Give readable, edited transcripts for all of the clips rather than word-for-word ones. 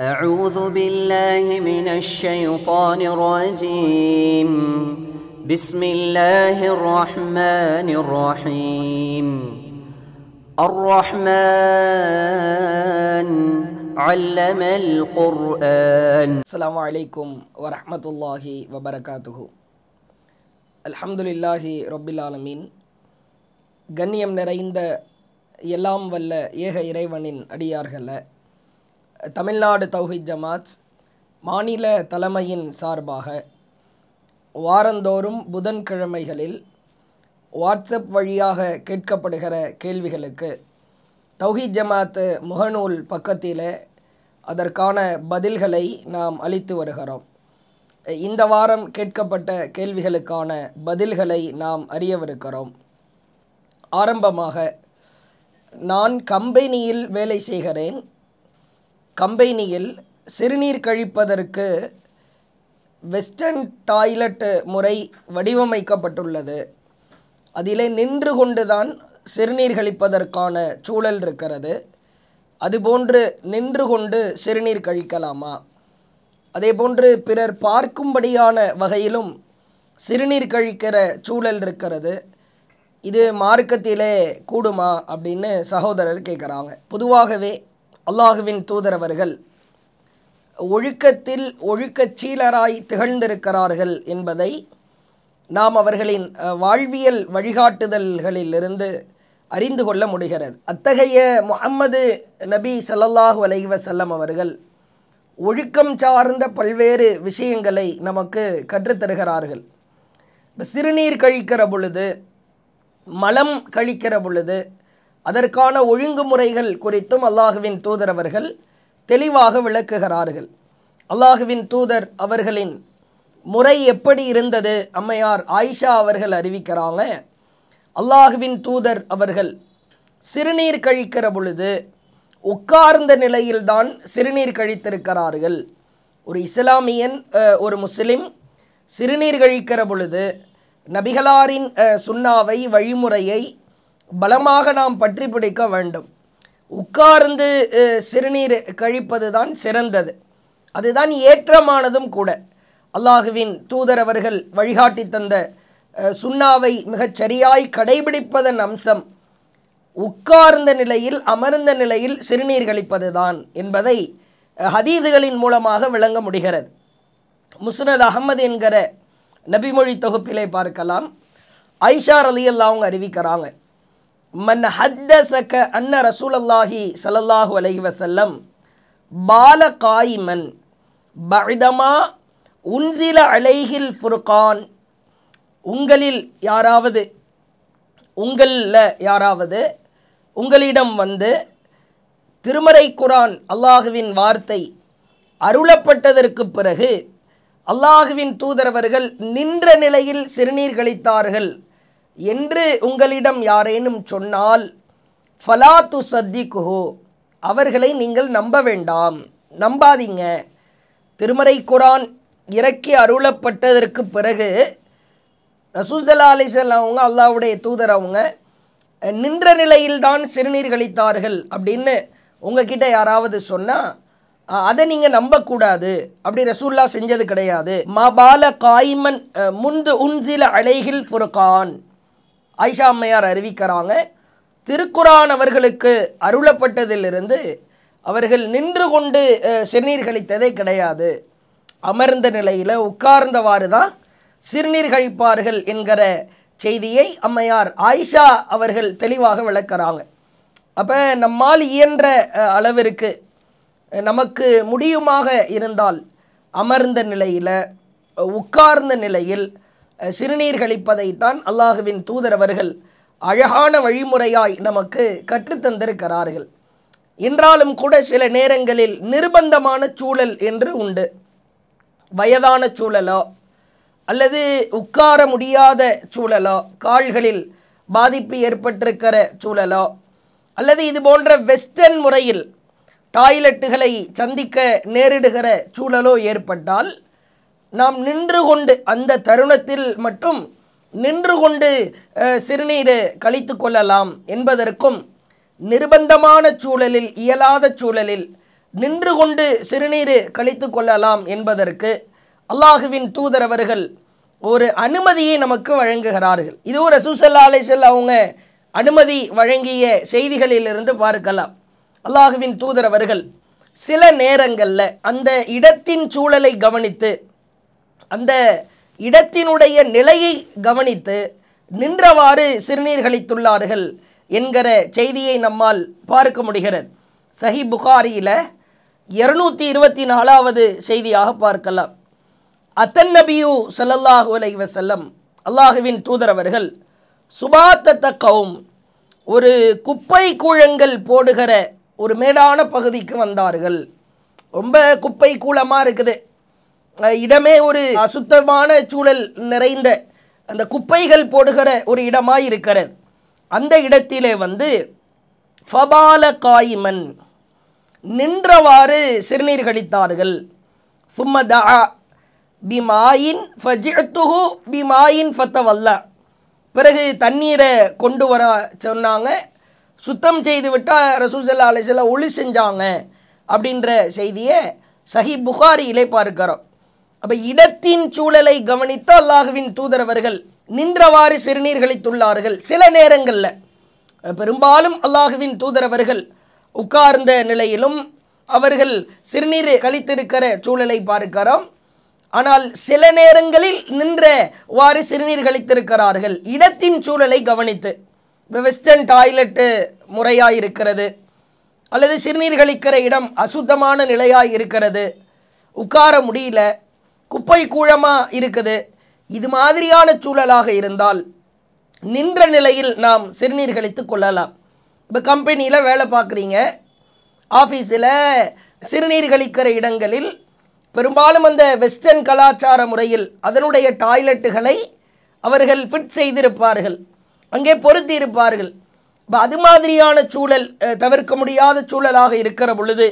أعوذ بالله من الشيطان الرجيم بسم الله الرحمن الرحيم الرحمن علم القرآن. السلام عليكم ورحمة الله وبركاته. الحمد لله رب العالمين. கண்ணியம் நிறைந்த எல்லாம் வல்ல ஏக இறைவனின் அடியார்களே, தமிழ்நாடு தௌஹீத் ஜமாத் மாநில தலைமையின் சார்பாக வாரந்தோறும் புதன்கிழமைகளில் வாட்ஸ்அப் வழியாக கேட்கப்படுகிற கேள்விகளுக்கு தௌஹீத் ஜமாத் முகநூல் பக்கத்தில் அதற்கான பதில்களை நாம் அளித்து வருகிறோம். இந்த வாரம் கேட்கப்பட்ட கேள்விகளுக்கான பதில்களை நாம் அறியவிருக்கிறோம். ஆரம்பமாக, நான் கம்பெனியில் வேலை செய்கிறேன். கம்பெனியில் சிறுநீர் கழிப்பதற்கு வெஸ்டர்ன் டாய்லெட் முறை வடிவமைக்கப்பட்டுள்ளது. அதிலே நின்று கொண்டுதான் சிறுநீர் கழிப்பதற்கான சூழல் இருக்கிறது. அதுபோன்று நின்று கொண்டு சிறுநீர் கழிக்கலாமா? அதேபோன்று பிறர் பார்க்கும்படியான வகையிலும் சிறுநீர் கழிக்கிற சூழல் இருக்கிறது. இது மார்க்கத்திலே கூடுமா அப்படின்னு சகோதரர் கேட்குறாங்க. பொதுவாகவே அல்லாஹுவின் தூதரவர்கள் ஒழுக்கத்தில் ஒழுக்கச்சீலராய் திகழ்ந்திருக்கிறார்கள் என்பதை நாம் அவர்களின் வாழ்வியல் வழிகாட்டுதல்களிலிருந்து அறிந்து கொள்ள முடிகிறது. அத்தகைய முஹம்மது நபி ஸல்லல்லாஹு அலைஹி வஸல்லம் அவர்கள் ஒழுக்கம் சார்ந்த பல்வேறு விஷயங்களை நமக்கு கற்றுத்தருகிறார்கள். சிறுநீர் கழிக்கிற பொழுது, மலம் கழிக்கிற பொழுது அதற்கான ஒழுங்குமுறைகள் குறித்தும் அல்லாஹுவின் தூதர் அவர்கள் தெளிவாக விளக்குகிறார்கள். அல்லாஹுவின் தூதர் அவர்களின் முறை எப்படி இருந்தது? அம்மையார் ஆயிஷா அவர்கள் அறிவிக்கிறாங்க, அல்லாஹுவின் தூதர் அவர்கள் சிறுநீர் கழிக்கிற பொழுது உட்கார்ந்த நிலையில்தான் சிறுநீர் கழித்திருக்கிறார்கள். ஒரு இஸ்லாமியன், ஒரு முஸ்லிம் சிறுநீர் கழிக்கிற பொழுது நபிகளாரின் சுன்னாவை, வழிமுறையை பலமாக நாம் பற்றி பிடிக்க வேண்டும். உட்கார்ந்து சிறுநீர் கழிப்பது தான் சிறந்தது, அதுதான் ஏற்றமானதும் கூட. அல்லாஹுவின் தூதர் அவர்கள் வழிகாட்டி தந்த சுன்னாவை மிகச் சரியாய் கடைபிடிப்பதன் அம்சம் உட்கார்ந்த நிலையில், அமர்ந்த நிலையில் சிறுநீர் கழிப்பது தான் என்பதை ஹதீதுகளின் மூலமாக விளங்க முடிகிறது. முஸ்னத் அஹ்மத் என்கிற நபிமொழி தொகுப்பிலே பார்க்கலாம். ஆயிஷா ரலியல்லாஹு அவங்க அறிவிக்கிறாங்க, மன் ஹத்தஸக அன்ன ரசூலல்லாஹி ஸல்லல்லாஹு அலைஹி வஸல்லம் பால காயிமன் பஅதமா உன்சில அலைஹில் ஃபுர்கான். உங்களில் யாராவது உங்களிடம் வந்து திருமறை குர்ஆன், அல்லாஹுவின் வார்த்தை அருளப்பட்டதற்கு பிறகு அல்லாஹுவின் தூதரவர்கள் நின்ற நிலையில் சிறுநீர் கழித்தார்கள் என்று உங்களிடம் யாரேனும் சொன்னால் ஃபலா துஸத்திகுஹு, அவர்களை நீங்கள் நம்ப வேண்டாம், நம்பாதீங்க. திருமறை குர்ஆன் இறக்கி அருளப்பட்டதற்கு பிறகு ரசூல் ஸல்லல்லாஹு அலைஹி வஸல்லம் அவங்க, அல்லாஹ்வுடைய தூதர் அவங்க நின்ற நிலையில்தான் சிறுநீர் கழித்தார்கள் அப்படின்னு உங்ககிட்ட யாராவது சொன்னால் அதை நீங்கள் நம்பக்கூடாது. அப்படி ரசூல்லா செஞ்சது கிடையாது. மபால காயிமன் முந்து உன்சில அலைஹில் ஃபுர்கான். ஆயிஷா அம்மையார் அறிவிக்கிறாங்க, திருக்குர்ஆன் அவர்களுக்கு அருளப்பட்டதிலிருந்து அவர்கள் நின்று கொண்டு சிறுநீர் கழித்ததே கிடையாது. அமர்ந்த நிலையில் உட்கார்ந்தவாறு தான் சிறுநீர் கழிப்பார்கள் என்கிற செய்தியை அம்மையார் ஆயிஷா அவர்கள் தெளிவாக விளக்குறாங்க. அப்போ நம்மால் இயன்ற அளவிற்கு நமக்கு முடியுமாக இருந்தால் அமர்ந்த நிலையில், உட்கார்ந்த நிலையில் சிறுநீர் கழிப்பதைத்தான் அல்லாஹுவின் தூதர் அவர்கள் அழகான வழிமுறையாய் நமக்கு கற்றுத்தந்திருக்கிறார்கள். என்றாலும் கூட சில நேரங்களில் நிர்பந்தமான சூழல் என்று உண்டு. வயதான சூழலோ அல்லது உட்கார முடியாத சூழலோ, கால்களில் பாதிப்பு ஏற்பட்டிருக்கிற சூழலோ, அல்லது இது போன்ற வெஸ்டர்ன் முறையில் டாய்லெட்டுகளை சந்திக்க நேரிடுகிற சூழலோ ஏற்பட்டால் நாம் நின்று கொண்டு, அந்த தருணத்தில் மட்டும் நின்று கொண்டு சிறுநீர் கழித்து கொள்ளலாம் என்பதற்கும், நிர்பந்தமான சூழலில், இயலாத சூழலில் நின்று கொண்டு சிறுநீர் கழித்து கொள்ளலாம் என்பதற்கு அல்லாஹுவின் தூதர் அவர்கள் ஒரு அனுமதியை நமக்கு வழங்குகிறார்கள். இது ஒரு ரசூல் ஸல்லல்லாஹு அலைஹி வஸல்லம் அவங்க அனுமதி வழங்கிய செய்திகளிலிருந்து பார்க்கலாம். அல்லாஹுவின் தூதர் அவர்கள் சில நேரங்களில் அந்த இடத்தின் சூழலை கவனித்து, அந்த இடத்தினுடைய நிலையை கவனித்து நின்றவாறு சிறுநீர் கழித்துள்ளார்கள் என்கிற செய்தியை நம்மால் பார்க்க முடிகிறது. சஹீஹ் புகாரியில் 224வது செய்தியாக பார்க்கலாம். அத்தன் நபியு ஸல்லல்லாஹு அலைஹி வஸல்லம் அல்லாஹுவின் தூதர் அவர்கள் சுபாத்தத்த கௌம் ஒரு குப்பை கூழங்கள் போடுகிற ஒரு மேடான பகுதிக்கு வந்தார்கள். ரொம்ப குப்பை கூலமாக இருக்குது, இடமே ஒரு அசுத்தமான சூழல் நிறைந்த அந்த குப்பைகள் போடுகிற ஒரு இடமாய் இருக்கிறது. அந்த இடத்திலே வந்து ஃபபால காயிமன் நின்றவாறு சிறுநீர் கழித்தார்கள். சும்மதா பிமாயின் ஃபஜிஅத்துஹு பிமாயின் ஃபத்தவல்லா, பிறகு தண்ணீரை கொண்டு வர சொன்னாங்க. சுத்தம் செய்து விட்டால் ரசூல் ஸல்லல்லாஹு அலைஹி வஸல்லம் ஒளி செஞ்சாங்க அப்படின்ற செய்தியை சஹீஹ் புகாரியிலே பார்க்கிறோம். அப்போ இடத்தின் சூழலை கவனித்த அல்லாஹுவின் தூதர் அவர்கள் நின்றவாறு சிறுநீர் கழித்துள்ளார்கள். சில நேரங்களில், பெரும்பாலும் அல்லாஹுவின் தூதர் அவர்கள் உட்கார்ந்த நிலையிலும் அவர்கள் சிறுநீர் கழித்திருக்கிற சூழலை பார்க்கிறோம். ஆனால் சில நேரங்களில் நின்றவாறு சிறுநீர் கழித்திருக்கிறார்கள். இடத்தின் சூழலை கவனித்து, வெஸ்டர்ன் டாய்லெட்டு முறையாக இருக்கிறது, அல்லது சிறுநீர் கழிக்கிற இடம் அசுத்தமான நிலையாக இருக்கிறது, உட்கார முடியல, குப்பை கூழமாக இருக்குது, இது மாதிரியான சூழலாக இருந்தால் நின்ற நிலையில் நாம் சிறுநீர் கழித்து கொள்ளலாம். இப்போ கம்பெனியில் வேலை பார்க்குறீங்க, ஆஃபீஸில் சிறுநீர் கழிக்கிற இடங்களில் பெரும்பாலும் அந்த வெஸ்டர்ன் கலாச்சார முறையில் அதனுடைய டாய்லெட்டுகளை அவர்கள் ஃபிட் செய்திருப்பார்கள், அங்கே பொருத்தி இருப்பார்கள். இப்போ அது மாதிரியான சூழல் தவிர்க்க முடியாத சூழலாக இருக்கிற பொழுது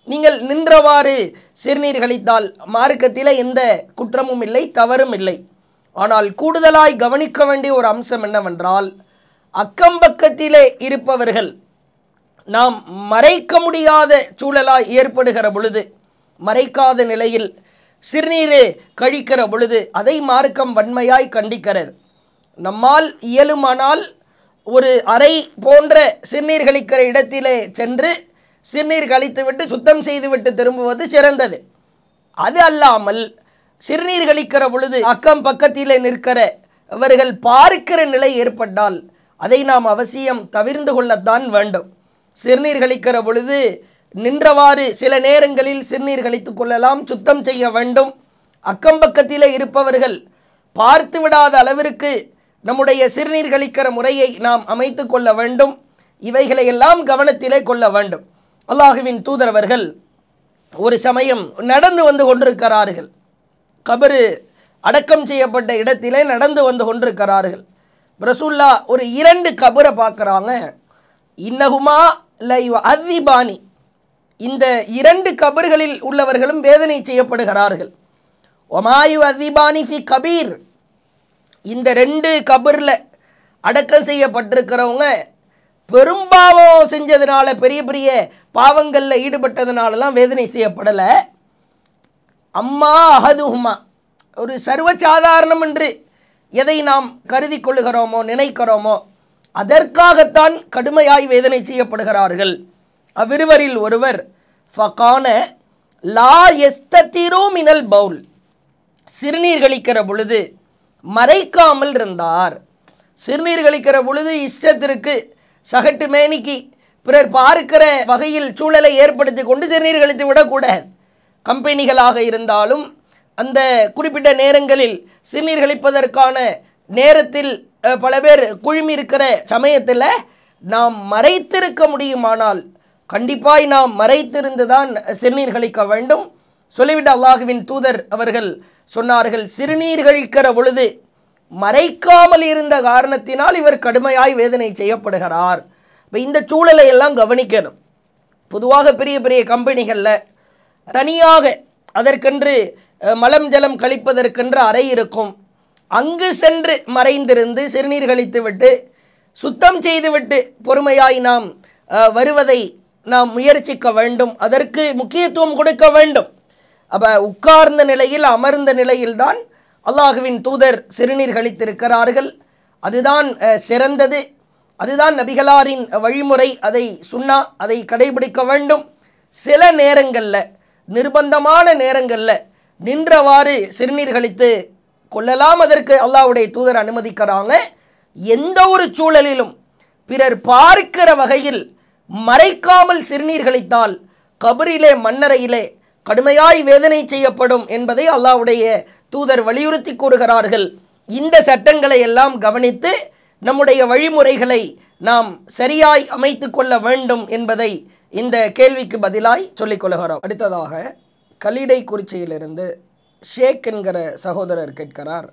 நீங்கள் நின்றவாறு சிறுநீர் கழித்தால் மார்க்கத்தில் எந்த குற்றமும் இல்லை, தவறும் இல்லை. ஆனால் கூடுதலாய் கவனிக்க வேண்டிய ஒரு அம்சம் என்னவென்றால், அக்கம்பக்கத்திலே இருப்பவர்கள் நாம் மறைக்க முடியாத சூழலாய் ஏற்படுகிற பொழுது, மறைக்காத நிலையில் சிறுநீர் கழிக்கிற பொழுது அதை மார்க்கம் வன்மையாய் கண்டிக்கிறது. நம்மால் இயலுமானால் ஒரு அறை போன்ற சிறுநீர் கழிக்கிற இடத்திலே சென்று சிறுநீர் கழித்துவிட்டு சுத்தம் செய்துவிட்டு திரும்புவது சிறந்தது. அது அல்லாமல் சிறுநீர் கழிக்கிற பொழுது அக்கம் பக்கத்திலே நிற்கிற அவர்கள் பார்க்கிற நிலை ஏற்பட்டால் அதை நாம் அவசியம் தவிர்ந்து கொள்ளத்தான் வேண்டும். சிறுநீர் கழிக்கிற பொழுது நின்றவாறு சில நேரங்களில் சிறுநீர் கழித்து கொள்ளலாம், சுத்தம் செய்ய வேண்டும். அக்கம்பக்கத்திலே இருப்பவர்கள் பார்த்து விடாத அளவிற்கு நம்முடைய சிறுநீர் கழிக்கிற முறையை நாம் அமைத்து கொள்ள வேண்டும். இவைகளை எல்லாம் கவனத்திலே கொள்ள வேண்டும். அல்லாஹுவின் தூதரவர்கள் ஒரு சமயம் நடந்து வந்து கொண்டிருக்கிறார்கள். கபரு அடக்கம் செய்யப்பட்ட இடத்திலே நடந்து வந்து கொண்டிருக்கிறார்கள். ரசூல்லா ஒரு 2 கபரை பார்க்குறாங்க. இன்னஹுமா லைவ் அதிபானி, இந்த 2 கபர்களில் உள்ளவர்களும் வேதனை செய்யப்படுகிறார்கள். ஒமாயு அதிபானி ஃபி கபீர், இந்த 2 கபரில் அடக்கம் செய்யப்பட்டிருக்கிறவங்க பெரும்பாவம் செஞ்சதுனால, பெரிய பெரிய பாவங்களில் ஈடுபட்டதுனாலலாம் வேதனை செய்யப்படலை. அம்மா அஹதுஹுமா, ஒரு சர்வசாதாரணம் என்று எதை நாம் கருதி கொள்ளுகிறோமோ நினைக்கிறோமோ அதற்காகத்தான் கடுமையாய் வேதனை செய்யப்படுகிறார்கள். அவ்விருவரில் ஒருவர் ஃபகான லா எஸ்ததிரு மினல் பவுல், சிறுநீர் கழிக்கிற பொழுது மறைக்காமல் இருந்தார். சிறுநீர் கழிக்கிற பொழுது இஷ்டத்திற்கு சகட்டு மேனிக்கு பிறர் பார்க்கிற வகையில் சூழலை ஏற்படுத்தி கொண்டு சிறுநீர் கழித்து விடக்கூடாது. கம்பெனிகளாக இருந்தாலும் அந்த குறிப்பிட்ட நேரங்களில் சிறுநீர் கழிப்பதற்கான நேரத்தில் பல பேர் குழுமி இருக்கிற சமயத்தில் நாம் மறைத்திருக்க முடியுமானால் கண்டிப்பாய் நாம் மறைத்திருந்து தான் சிறுநீர் கழிக்க வேண்டும். சொல்லிவிட்டு அல்லாஹுவின் தூதர் அவர்கள் சொன்னார்கள், சிறுநீர் கழிக்கிற பொழுது மறைக்காமல் இருந்த காரணத்தினால் இவர் கடுமையாய் வேதனை செய்யப்படுகிறார். இப்போ இந்த சூழலை எல்லாம் கவனிக்கணும். பொதுவாக பெரிய பெரிய கம்பெனிகளில் தனியாக அதற்கென்று மலம் ஜலம் கழிப்பதற்கென்று அறை இருக்கும். அங்கு சென்று மறைந்திருந்து சிறுநீர் கழித்துவிட்டு சுத்தம் செய்துவிட்டு பொறுமையாய் நாம் வருவதை நாம் முயற்சிக்க வேண்டும், அதற்கு முக்கியத்துவம் கொடுக்க வேண்டும். அப்போ உட்கார்ந்த நிலையில் அமர்ந்த நிலையில்தான் அல்லாஹுவின் தூதர் சிறுநீர் கழித்திருக்கிறார்கள். அதுதான் சிறந்தது, அதுதான் நபிகளாரின் வழிமுறை. அதை சுன்னா, அதை கடைபிடிக்க வேண்டும். சில நேரங்களில், நிர்பந்தமான நேரங்களில் நின்றவாறு சிறுநீர் கழித்து கொள்ளலாம். அதற்கு அல்லாஹ்வுடைய தூதர் அனுமதிக்கிறாங்க. எந்த ஒரு சூழலிலும் பிறர் பார்க்கிற வகையில் மறைக்காமல் சிறுநீர் கழித்தால் கபரிலே, மண்ணறையிலே கடுமையாய் வேதனை செய்யப்படும் என்பதை அல்லாஹ்வுடைய தூதர் வலியுறுத்தி கூறுகிறார்கள். இந்த சட்டங்களை எல்லாம் கவனித்து நம்முடைய வழிமுறைகளை நாம் சரியாய் அமைத்து கொள்ள வேண்டும் என்பதை இந்த கேள்விக்கு பதிலாய் சொல்லிக் கொள்கிறோம். அடுத்ததாக கலிடை குறிச்சியிலிருந்து ஷேக் என்கிற சகோதரர் கேட்கிறார்,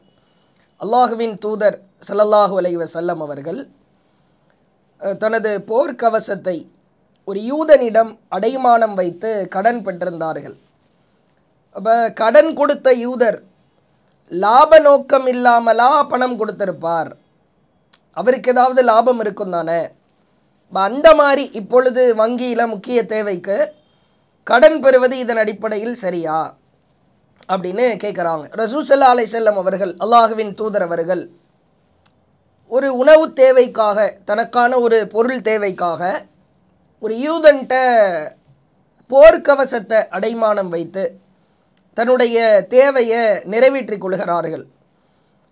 அல்லாஹுவின் தூதர் ஸல்லல்லாஹு அலைஹி வஸல்லம் அவர்கள் தனது போர்க்கவசத்தை ஒரு யூதனிடம் அடைமானம் வைத்து கடன் பெற்றிருந்தார்கள். அப்போ கடன் கொடுத்த யூதர் லாப நோக்கம் இல்லாமலா பணம் கொடுத்திருப்பார்? அவருக்கு ஏதாவது லாபம் இருக்கும் தானே? அந்த மாதிரி இப்பொழுது வங்கியில் முக்கிய தேவைக்கு கடன் பெறுவது இதன் அடிப்படையில் சரியா அப்படின்னு கேட்குறாங்க. ரசூல் ஸல்லல்லாஹு அலைஹி வஸல்லம் அவர்கள், அல்லாஹுவின் தூதர் அவர்கள், ஒரு உணவு தேவைக்காக, தனக்கான ஒரு பொருள் தேவைக்காக ஒரு யூதன்ட்ட போர்க்கவசத்தை அடைமானம் வைத்து தன்னுடைய தேவையை நிறைவேற்றிக் கொள்கிறார்கள்.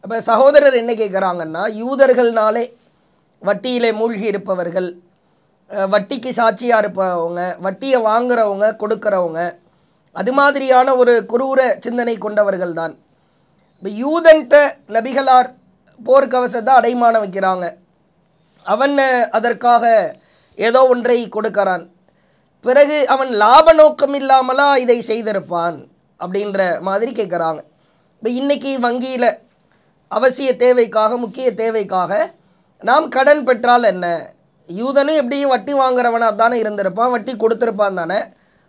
அப்போ சகோதரர் என்ன கேட்குறாங்கன்னா, யூதர்கள்னாலே வட்டியிலே மூழ்கி இருப்பவர்கள், வட்டிக்கு சாட்சியாக இருப்பவங்க, வட்டியை வாங்குறவங்க, கொடுக்குறவங்க, அது மாதிரியான ஒரு குரூர சிந்தனை கொண்டவர்கள் தான். இப்போ யூதன்ட்ட நபிகளார் போர்க்கவசத்தை அடைமானம் வைக்கிறாங்க. அவன் அதற்காக ஏதோ ஒன்றை கொடுக்கிறான். பிறகு அவன் லாப நோக்கம் இல்லாமலா இதை செய்திருப்பான் அப்படின்ற மாதிரி கேட்குறாங்க. இப்போ இன்றைக்கி வங்கியில் அவசிய தேவைக்காக, முக்கிய தேவைக்காக நாம் கடன் பெற்றால் என்ன? யூதனும் எப்படியும் வட்டி வாங்குறவனாக தானே இருந்திருப்பான், வட்டி கொடுத்துருப்பான் தானே,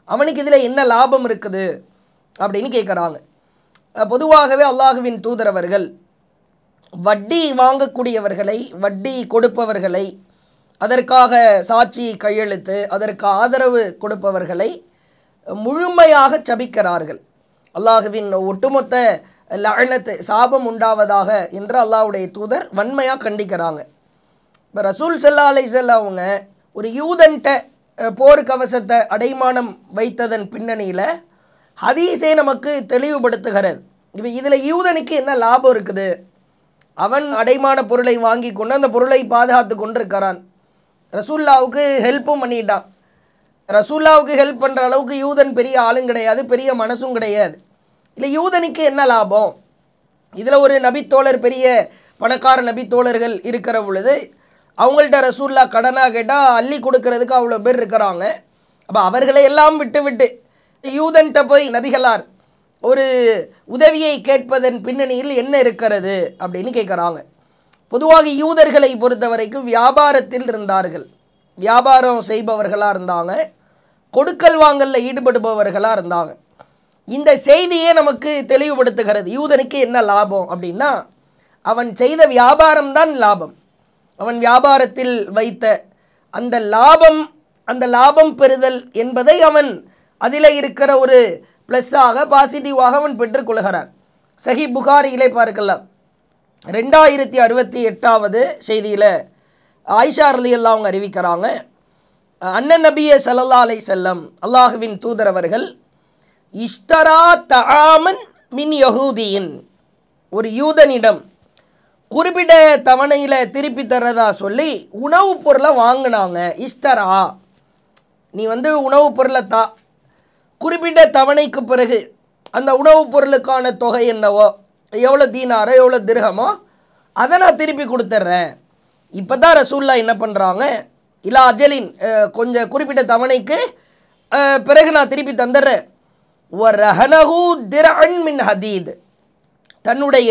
அவனுக்கு இதில் என்ன லாபம் இருக்குது அப்படின்னு கேட்குறாங்க. பொதுவாகவே அல்லாஹுவின் தூதரவர்கள் வட்டி வாங்கக்கூடியவர்களை, வட்டி கொடுப்பவர்களை, அதற்காக சாட்சி கையெழுத்து, அதற்கு ஆதரவு கொடுப்பவர்களை முழுமையாக சபிக்கிறார்கள். அல்லாஹுவின் ஒட்டுமொத்த லஅனத், சாபம் உண்டாவதாக என்று அல்லாஹ்வுடைய தூதர் வன்மையாக கண்டிக்கிறாங்க. இப்போ ரசூல் ஸல்லல்லாஹு அலைஹி வஸல்லம் அவங்க ஒரு யூதன்ட்ட போர்க்கவசத்தை அடைமானம் வைத்ததன் பின்னணியில் ஹதீஸே நமக்கு தெளிவுபடுத்துகிறது. இப்போ இதில் யூதனுக்கு என்ன லாபம் இருக்குது? அவன் அடைமான பொருளை வாங்கி கொண்டு அந்த பொருளை பாதுகாத்து கொண்டிருக்கிறான். ரசூல்லாவுக்கு ஹெல்ப்பும் பண்ணிட்டான். ரசூல்லாவுக்கு ஹெல்ப் பண்ணுற அளவுக்கு யூதன் பெரிய ஆளும் கிடையாது, பெரிய மனசும் கிடையாது. இல்லை, யூதனுக்கு என்ன லாபம்? இதில் ஒரு நபித்தோழர், பெரிய பணக்கார நபித்தோழர்கள் இருக்கிற பொழுது அவங்கள்ட்ட ரசூல்லா கடனாக கேட்டால் அள்ளி கொடுக்கறதுக்கு அவ்வளோ பேர் இருக்கிறாங்க. அப்போ அவர்களை எல்லாம் விட்டு யூதன்ட்ட போய் நபிகளார் ஒரு உதவியை கேட்பதன் பின்னணியில் என்ன இருக்கிறது அப்படின்னு கேட்குறாங்க. பொதுவாக யூதர்களை பொறுத்த வரைக்கும் வியாபாரத்தில் இருந்தார்கள், வியாபாரம் செய்பவர்களாக இருந்தாங்க, கொடுக்கல் வாங்கலில் ஈடுபடுபவர்களாக இருந்தாங்க. இந்த செய்தியே நமக்கு தெளிவுபடுத்துகிறது. யூதனுக்கு என்ன லாபம் அப்படின்னா, அவன் செய்த வியாபாரம் தான் லாபம். அவன் வியாபாரத்தில் வைத்த அந்த லாபம் பெறுதல் என்பதை அவன் அதில் இருக்கிற ஒரு ப்ளஸ்ஸாக, பாசிட்டிவாக அவன் பெற்றுக்கொள்கிறான். சஹி புகாரியிலே பார்க்கலாம், 2068வது செய்தியில் ஆயிஷா ரலியல்லாஹு அவங்க அறிவிக்கிறாங்க, அண்ணன் நபியே ஸல்லல்லாஹு அலைஹி வஸல்லம், அல்லாஹுவின் தூதர் அவர்கள், இஷ்தரா தஆமன் மின் யஹூதியின், ஒரு யூதனிடம் குறிப்பிட்ட தவணையில் திருப்பி தர்றதா சொல்லி உணவுப் பொருளை வாங்கினாங்க. இஷ்தரா, நீ உணவுப் பொருளை தா, குறிப்பிட்ட தவணைக்கு பிறகு அந்த உணவுப் பொருளுக்கான தொகை என்னவோ, எவ்வளோ தீனாரோ எவ்வளோ திர்ஹமோ அதை நான் திருப்பி கொடுத்துட்றேன். இப்போ தான் ரசூல்லா என்ன பண்ணுறாங்க, இல்லா அஜலின், கொஞ்சம் குறிப்பிட்ட தவணைக்கு பிறகு நான் திருப்பி தந்துடுறேன். வரஹனஹு திர்அன் மின் ஹதீத், தன்னுடைய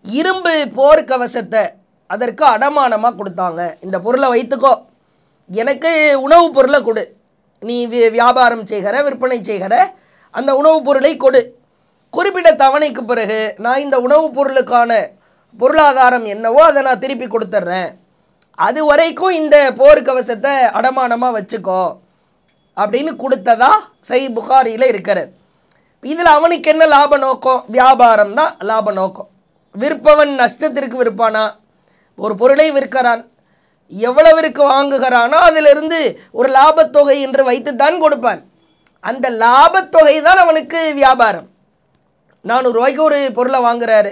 இரும்பு போர்க்கவசத்தை அதற்கு அடமானமாக கொடுத்தாங்க. இந்த பொருளை வைத்துக்கோ, எனக்கு உணவுப் பொருளை கொடு, நீ வியாபாரம் செய்கிற, விற்பனை செய்கிற அந்த உணவுப் பொருளை கொடு, குறிப்பிட்ட தவணைக்கு பிறகு நான் இந்த உணவுப் பொருளுக்கான பொருளாதாரம் என்னவோ அதை நான் திருப்பி கொடுத்துட்றேன். அது வரைக்கும் இந்த போர்க்கவசத்தை அடமானமாக வச்சுக்கோ அப்படின்னு கொடுத்ததா சஹீஹ் புகாரியில் இருக்கிறது. இதில் அவனுக்கு என்ன லாப நோக்கம்? வியாபாரம் தான் லாப நோக்கம். விற்பவன் நஷ்டத்திற்கு விற்பானா? ஒரு பொருளை விற்கிறான், எவ்வளவிற்கு வாங்குகிறானோ அதிலிருந்து ஒரு லாபத்தொகை என்று வைத்து தான் கொடுப்பான். அந்த லாபத்தொகை தான் அவனுக்கு வியாபாரம். 400 ரூபாய்க்கு ஒரு பொருளை வாங்குறாரு,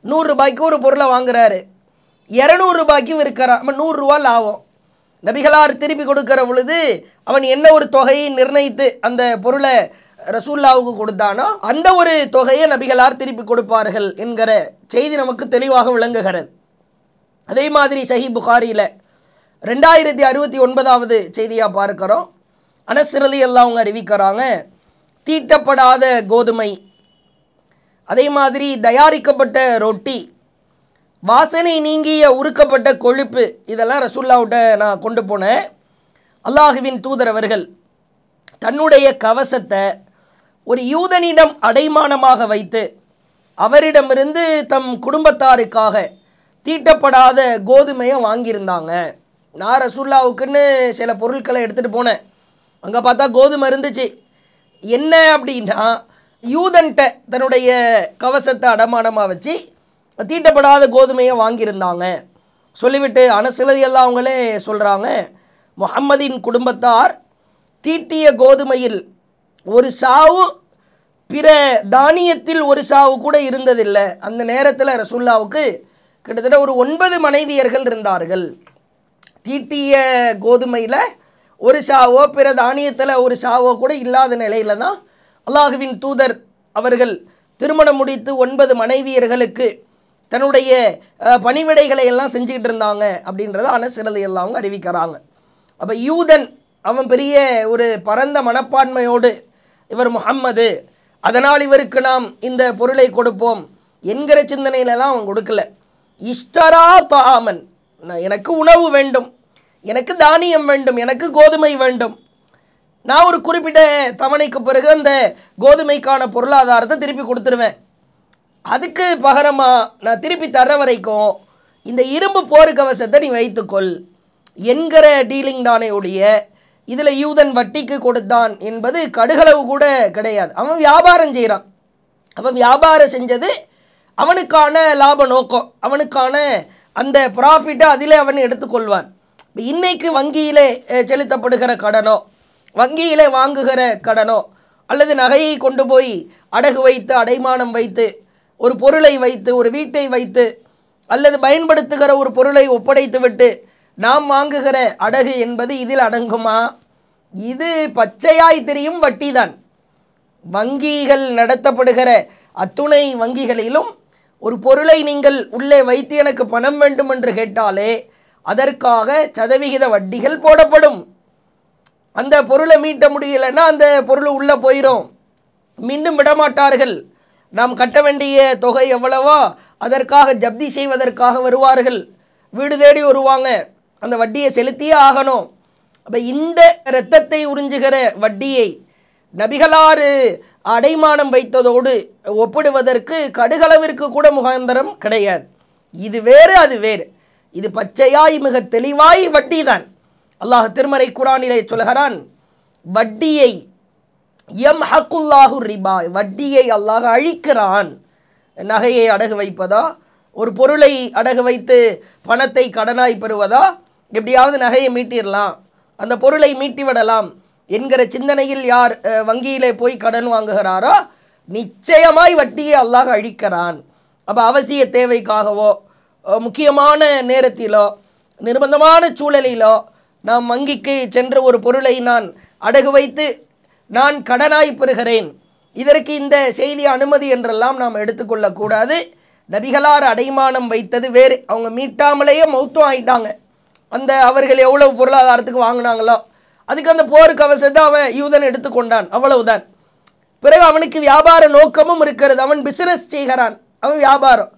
100 ரூபாய்க்கு ஒரு பொருளை வாங்குறாரு, 200 ரூபாய்க்கு விற்கிறான், 100 ரூபா லாபம். நபிகளார் திருப்பி கொடுக்கிற பொழுது அவன் என்ன ஒரு தொகையை நிர்ணயித்து அந்த பொருளை ரசூல்லாவுக்கு கொடுத்தானோ அந்த ஒரு தொகையை நபிகளார் திருப்பி கொடுப்பார்கள் என்கிற செய்தி நமக்கு தெளிவாக விளங்குகிறது. அதே மாதிரி சஹீஹ் புகாரியில் 2069வது செய்தியாக பார்க்கிறோம். அனஸ் ரலியல்லாஹு அவங்க அறிவிக்கிறாங்க, தீட்டப்படாத கோதுமை, அதே மாதிரி தயாரிக்கப்பட்ட ரொட்டி, வாசனை நீங்கிய உருக்கப்பட்ட கொழுப்பு, இதெல்லாம் ரசூல்லாவிட்ட நான் கொண்டு போனேன். அல்லாஹுவின் தூதர் அவர்கள் தன்னுடைய கவசத்தை ஒரு யூதனிடம் அடைமானமாக வைத்து அவரிடமிருந்து தம் குடும்பத்தாருக்காக தீட்டப்படாத கோதுமையை வாங்கியிருந்தாங்க. நான் ரசூல்லாவுக்குன்னு சில பொருட்களை எடுத்துகிட்டு போனேன். அங்கே பார்த்தா கோதுமை இருந்துச்சு. என்ன அப்படின்னா, யூதன்ட்ட தன்னுடைய கவசத்தை அடமானமாக வச்சு தீட்டப்படாத கோதுமையை வாங்கியிருந்தாங்க. சொல்லிவிட்டு அனஸ் ரலியல்லாஹு அவங்களே சொல்கிறாங்க, முஹம்மதின் குடும்பத்தார் தீட்டிய கோதுமையில் ஒரு சாவு, பிற தானியத்தில் ஒரு சாவு கூட இருந்ததில்லை. அந்த நேரத்தில் ரசூல்லாவுக்கு கிட்டத்தட்ட ஒரு 9 மனைவியர்கள் இருந்தார்கள். தீட்டிய கோதுமையில் ஒரு சாவோ பிற தானியத்தில் ஒரு சாவோ கூட இல்லாத நிலையில தான் அல்லாஹுவின் தூதர் அவர்கள் திருமணம் முடித்து 9 மனைவியர்களுக்கு தன்னுடைய பணிவிடைகளை எல்லாம் செஞ்சுக்கிட்டு இருந்தாங்க அப்படின்றத அனஸ் ரலியல்லாஹு அவங்க அறிவிக்கிறாங்க. அப்போ யூதன் அவன் பெரிய ஒரு பரந்த மனப்பான்மையோடு இவர் முஹம்மது, அதனால் இவருக்கு நாம் இந்த பொருளை கொடுப்போம் என்கிற சிந்தனையிலலாம் அவன் கொடுக்கல. இஷ்டரா தாமன், எனக்கு உணவு வேண்டும், எனக்கு தானியம் வேண்டும், எனக்கு கோதுமை வேண்டும், நான் ஒரு குறிப்பிட்ட தவணைக்கு பிறகு அந்த கோதுமைக்கான பொருளாதாரத்தை திருப்பி கொடுத்துருவேன், அதுக்கு பகரமாக நான் திருப்பி தர வரைக்கும் இந்த இரும்பு போர்க்கவசத்தை நீ வைத்துக்கொள் என்கிற டீலிங் தானே ஒழிய இதில் யூதன் வட்டிக்கு கொடுத்தான் என்பது கடுகளவு கூட கிடையாது. அவன் வியாபாரம் செய்கிறான். அவன் வியாபாரம் செஞ்சது அவனுக்கான லாப நோக்கம், அவனுக்கான அந்த ப்ராஃபிட்டை அதிலே அவன் எடுத்துக்கொள்வான். இன்னைக்கு வங்கியிலே செலுத்தப்படுகிற கடனோ, வங்கியிலே வாங்குகிற கடனோ, அல்லது நகையை கொண்டு போய் அடகு வைத்து அடைமானம் வைத்து ஒரு பொருளை வைத்து ஒரு வீட்டை வைத்து அல்லது பயன்படுத்துகிற ஒரு பொருளை ஒப்படைத்து விட்டு நாம் வாங்குகிற அடகு என்பது இதில் அடங்குமா? இது பச்சையாய் தெரியும் வட்டி தான். வங்கிகள் நடத்தப்படுகிற அத்துணை வங்கிகளிலும் ஒரு பொருளை நீங்கள் உள்ளே வைத்து எனக்கு பணம் வேண்டும் என்று கேட்டாலே அதற்காக சதவிகித வட்டிகள் போடப்படும். அந்த பொருளை மீட்ட முடியலைன்னா அந்த பொருள் உள்ளே போயிடும், மீண்டும் விடமாட்டார்கள். நாம் கட்ட வேண்டிய தொகை எவ்வளவோ அதற்காக ஜப்தி செய்வதற்காக வருவார்கள், வீடு தேடி வருவாங்க, அந்த வட்டியை செலுத்தியே ஆகணும். அப்போ இந்த இரத்தத்தை உறிஞ்சுகிற வட்டியை நபிகளார் அடைமானம் வைத்ததோடு ஒப்பிடுவதற்கு கடுகளவிற்கு கூட முகாந்தரம் கிடையாது. இது வேறு அது வேறு. இது பச்சையாய் மிக தெளிவாய் வட்டி தான். அல்லாஹ் திருமறை குர்ஆனிலே சொல்கிறான், வட்டியை யம்ஹக்குல்லாஹு ரிபா, வட்டியை அல்லாஹ் அழிக்கிறான். நகையை அடகு வைப்பதா, ஒரு பொருளை அடகு வைத்து பணத்தை கடனாய் பெறுவதா, எப்படியாவது நகையை மீட்டிடலாம், அந்த பொருளை மீட்டிவிடலாம் என்கிற சிந்தனையில் யார் வங்கியிலே போய் கடன் வாங்குகிறாரோ நிச்சயமாய் வட்டியை அல்லாஹ் அழிக்கிறான். அப்போ அவசிய தேவைக்காகவோ முக்கியமான நேரத்திலோ நிர்பந்தமான சூழலிலோ நாம் வங்கிக்கு சென்று ஒரு பொருளை நான் அடகு வைத்து நான் கடனாய் பெறுகிறேன், இதற்கு இந்த செய்தி அனுமதி என்றெல்லாம் நாம் எடுத்துக்கொள்ளக்கூடாது. நபிகளார் அடைமானம் வைத்தது வேறு. அவங்க மீட்டாமலேயே மௌத்தும் ஆயிட்டாங்க. அந்த அவர்கள் எவ்வளவு பொருளாதாரத்துக்கு வாங்கினாங்களோ அதுக்கு அந்த போர் கவசத்தை அவன் யூதன் எடுத்துக்கொண்டான், அவ்வளவுதான். பிறகு அவனுக்கு வியாபார நோக்கமும் இருக்கிறது. அவன் பிஸ்னஸ் செய்கிறான், அவன் வியாபாரம்.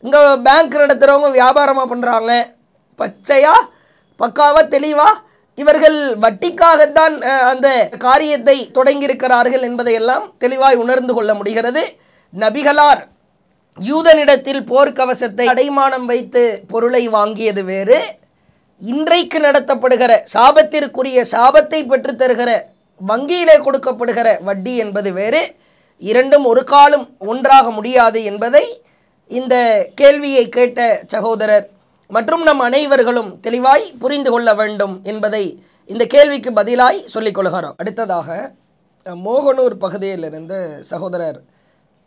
இங்கே பேங்க் நடத்துகிறவங்க வியாபாரமாக பண்ணுறாங்க, பச்சையாக பக்காவாக தெளிவாக இவர்கள் வட்டிக்காகத்தான் அந்த காரியத்தை தொடங்கியிருக்கிறார்கள் என்பதையெல்லாம் தெளிவாய் உணர்ந்து கொள்ள முடிகிறது. நபிகளார் யூதனிடத்தில் போர்க்கவசத்தை அடைமானம் வைத்து பொருளை வாங்கியது வேறு, இன்றைக்கு நடத்தப்படுகிற சாபத்திற்குரிய சாபத்தை பெற்று தருகிற வங்கியிலே கொடுக்கப்படுகிற வட்டி என்பது வேறு. இரண்டும் ஒரு காலம் ஒன்றாக முடியாது என்பதை இந்த கேள்வியை கேட்ட சகோதரர் மற்றும் நம் அனைவர்களும் தெளிவாய் புரிந்து கொள்ள வேண்டும் என்பதை இந்த கேள்விக்கு பதிலாய் சொல்லிக் கொள்கிறோம். அடுத்ததாக மோகனூர் பகுதியிலிருந்து சகோதரர்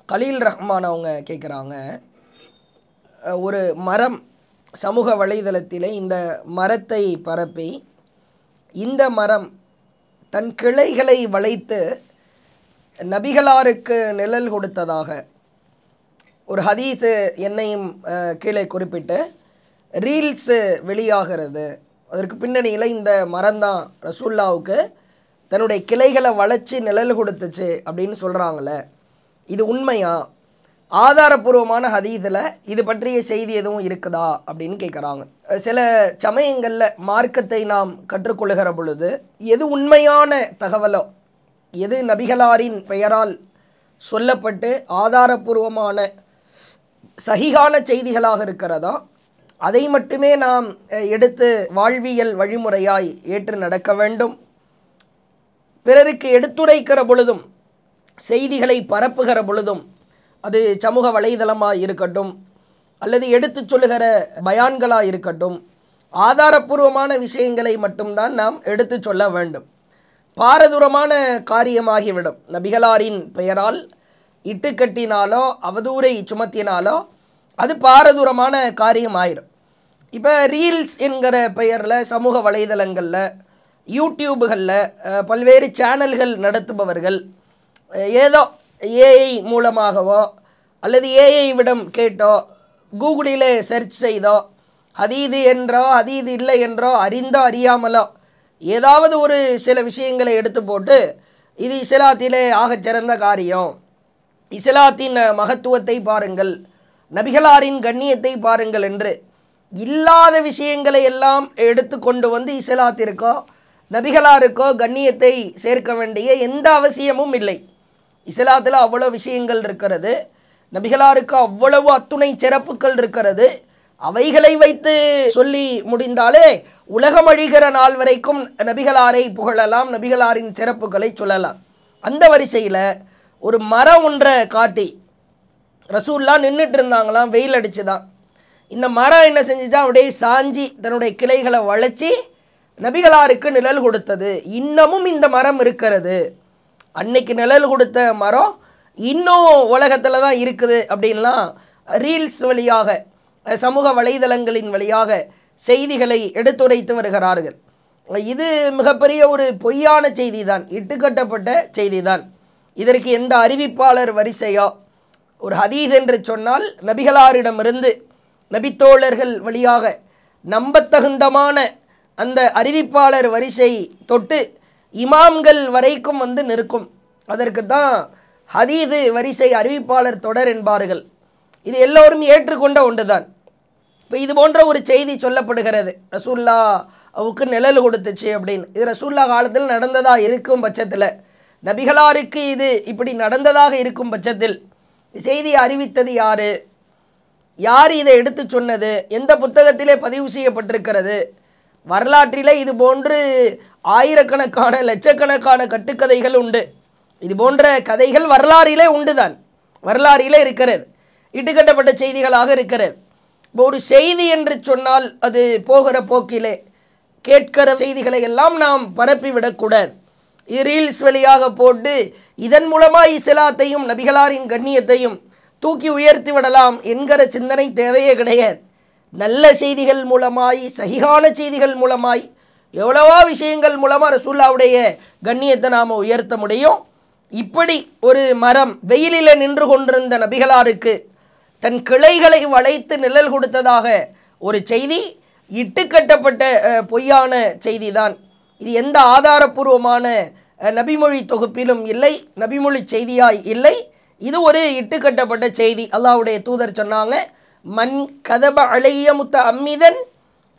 கலீல் ரஹ்மான் அவங்க கேட்குறாங்க, ஒரு மரம் சமூக வலைதளத்திலே இந்த மரத்தை பரப்பி இந்த மரம் தன் கிளைகளை வளைத்து நபிகளாருக்கு நிழல் கொடுத்ததாக ஒரு ஹதீஸு என்னையும் கீழே குறிப்பிட்டு ரீல்ஸு வெளியாகிறது. அதற்கு பின்னணியில் இந்த மரம்தான் ரசூல்லாவுக்கு தன்னுடைய கிளைகளை வளைச்சி நிழல் கொடுத்துச்சு அப்படின்னு சொல்கிறாங்களே, இது உண்மையா? ஆதாரபூர்வமான ஹதீஸில் இது பற்றிய செய்தி எதுவும் இருக்குதா அப்படின்னு கேட்குறாங்க. சில சமயங்களில் மார்க்கத்தை நாம் கற்றுக்கொள்கிற பொழுது எது உண்மையான தகவலோ, எது நபிகளாரின் பெயரால் சொல்லப்பட்டு ஆதாரபூர்வமான சஹீஹான செய்திகளாக இருக்கிறதோ அதை மட்டுமே நாம் எடுத்து வாழ்வியல் வழிமுறையாய் ஏற்று நடக்க வேண்டும். பிறருக்கு எடுத்துரைக்கிற பொழுதும் செய்திகளை பரப்புகிற பொழுதும் அது சமூக வலைதளமாக இருக்கட்டும் அல்லது எடுத்து சொல்லுகிற பயான்களாக இருக்கட்டும், ஆதாரபூர்வமான விஷயங்களை மட்டும்தான் நாம் எடுத்து சொல்ல வேண்டும். பாரதூரமான காரியமாகிவிடும். நபிகளாரின் பெயரால் இட்டுக்கட்டினாலோ அவதூறை சுமத்தினாலோ அது பாரதூரமான காரியம் ஆயிரும். இப்போ ரீல்ஸ் என்கிற பெயரில் சமூக வலைதளங்களில் யூடியூபுகளில் பல்வேறு சேனல்கள் நடத்துபவர்கள் ஏதோ ஏஐ மூலமாகவோ அல்லது ஏஐ விடம் கேட்டோ கூகுளிலே சர்ச் செய்தோ ஹதீது என்றோ ஹதீது இல்லை என்றோ அறிந்தோ அறியாமலோ ஏதாவது ஒரு சில விஷயங்களை எடுத்து போட்டு இது இஸ்லாத்திலே ஆகச்சிறந்த காரியம், இஸ்லாத்தின் மகத்துவத்தை பாருங்கள், நபிகளாரின் கண்ணியத்தை பாருங்கள் என்று இல்லாத விஷயங்களை எல்லாம் எடுத்து கொண்டு வந்து இஸ்லாத்திற்கோ நபிகளாருக்கோ கண்ணியத்தை சேர்க்க வேண்டிய எந்த அவசியமும் இல்லை. இஸ்லாத்தில் அவ்வளோ விஷயங்கள் இருக்கிறது, நபிகளாருக்கு அவ்வளவு அத்துணை சிறப்புகள் இருக்கிறது. அவைகளை வைத்து சொல்லி முடிந்தாலே உலகம் அழிகிற நாள் வரைக்கும் நபிகளாரை புகழலாம், நபிகளாரின் சிறப்புகளை சொல்லலாம். அந்த வரிசையில் ஒரு மரம் ஒன்றை காட்டி ரசூல்லா நின்றுட்டு இருந்தாங்களாம், வெயில் அடிச்சு தான். இந்த மரம் என்ன செஞ்சுட்டா அப்படியே சாஞ்சி தன்னுடைய கிளைகளை வளைச்சி நபிகளாருக்கு நிழல் கொடுத்தது. இன்னமும் இந்த மரம் இருக்கிறது. அன்னைக்கு நிழல் கொடுத்த மரம் இன்னும் உலகத்தில் தான் இருக்குது அப்படின்லாம் ரீல்ஸ் வழியாக சமூக வலைதளங்களின் வழியாக செய்திகளை எடுத்துரைத்து வருகிறார்கள். இது மிகப்பெரிய ஒரு பொய்யான செய்தி தான், இட்டுக்கட்டப்பட்ட செய்தி தான். இதற்கு எந்த அறிவிப்பாளர் வரிசையோ, ஒரு ஹதீஸ் என்று சொன்னால் நபிகளாரிடமிருந்து நபித்தோழர்கள் வழியாக நம்பத்தகுந்தமான அந்த அறிவிப்பாளர் வரிசை தொட்டு இமாம்கள் வரைக்கும் வந்து நிற்கும். அதற்கு தான் ஹதீது வரிசை அறிவிப்பாளர் தொடர் என்பார்கள். இது எல்லோரும் ஏற்றுக்கொண்ட ஒன்று தான். இப்போ இது போன்ற ஒரு செய்தி சொல்லப்படுகிறது, ரசூல்லாவுக்கு நிழல் கொடுத்துச்சு அப்படின்னு. இது ரசூல்லா காலத்தில் நடந்ததாக இருக்கும் பட்சத்தில், நபிகளாருக்கு இது இப்படி நடந்ததாக இருக்கும் பட்சத்தில் செய்தியை அறிவித்தது யார், யார் இதை எடுத்து சொன்னது, எந்த புத்தகத்திலே பதிவு செய்யப்பட்டிருக்கிறது? வரலாற்றிலே இது போன்று ஆயிரக்கணக்கான லட்சக்கணக்கான கட்டுக்கதைகள் உண்டு. இது போன்ற கதைகள் வரலாறிலே உண்டுதான், வரலாறிலே இருக்கிறது, இட்டுக்கட்டப்பட்ட செய்திகளாக இருக்கிறது. இப்போ ஒரு செய்தி என்று சொன்னால் அது போகிற போக்கிலே கேட்கிற செய்திகளை எல்லாம் நாம் பரப்பிவிடக்கூடாது. இது ரீல்ஸ் வழியாக போட்டு இதன் மூலமாக இஸ்லாத்தையும் நபிகளாரின் கண்ணியத்தையும் தூக்கி உயர்த்தி விடலாம் என்கிற சிந்தனை தேவையே கிடையாது. நல்ல செய்திகள் மூலமாய், சஹீஹான செய்திகள் மூலமாய் எவ்வளவோ விஷயங்கள் மூலமாக ரசூல்லாவுடைய கண்ணியத்தை நாம் உயர்த்த முடியும். இப்படி ஒரு மரம் வெயிலில் நின்று கொண்டிருந்த நபிகளாருக்கு தன் கிளைகளை வளைத்து நிழல் கொடுத்ததாக ஒரு செய்தி இட்டுக்கட்டப்பட்ட பொய்யான செய்தி தான். இது எந்த ஆதாரபூர்வமான நபிமொழி தொகுப்பிலும் இல்லை, நபிமொழி செய்தியாய் இல்லை. இது ஒரு இட்டுக்கட்டப்பட்ட செய்தி. அல்லாஹ்வுடைய தூதர் சொன்னாங்க, மன் கதப அலைய முத்த அம்மிதன்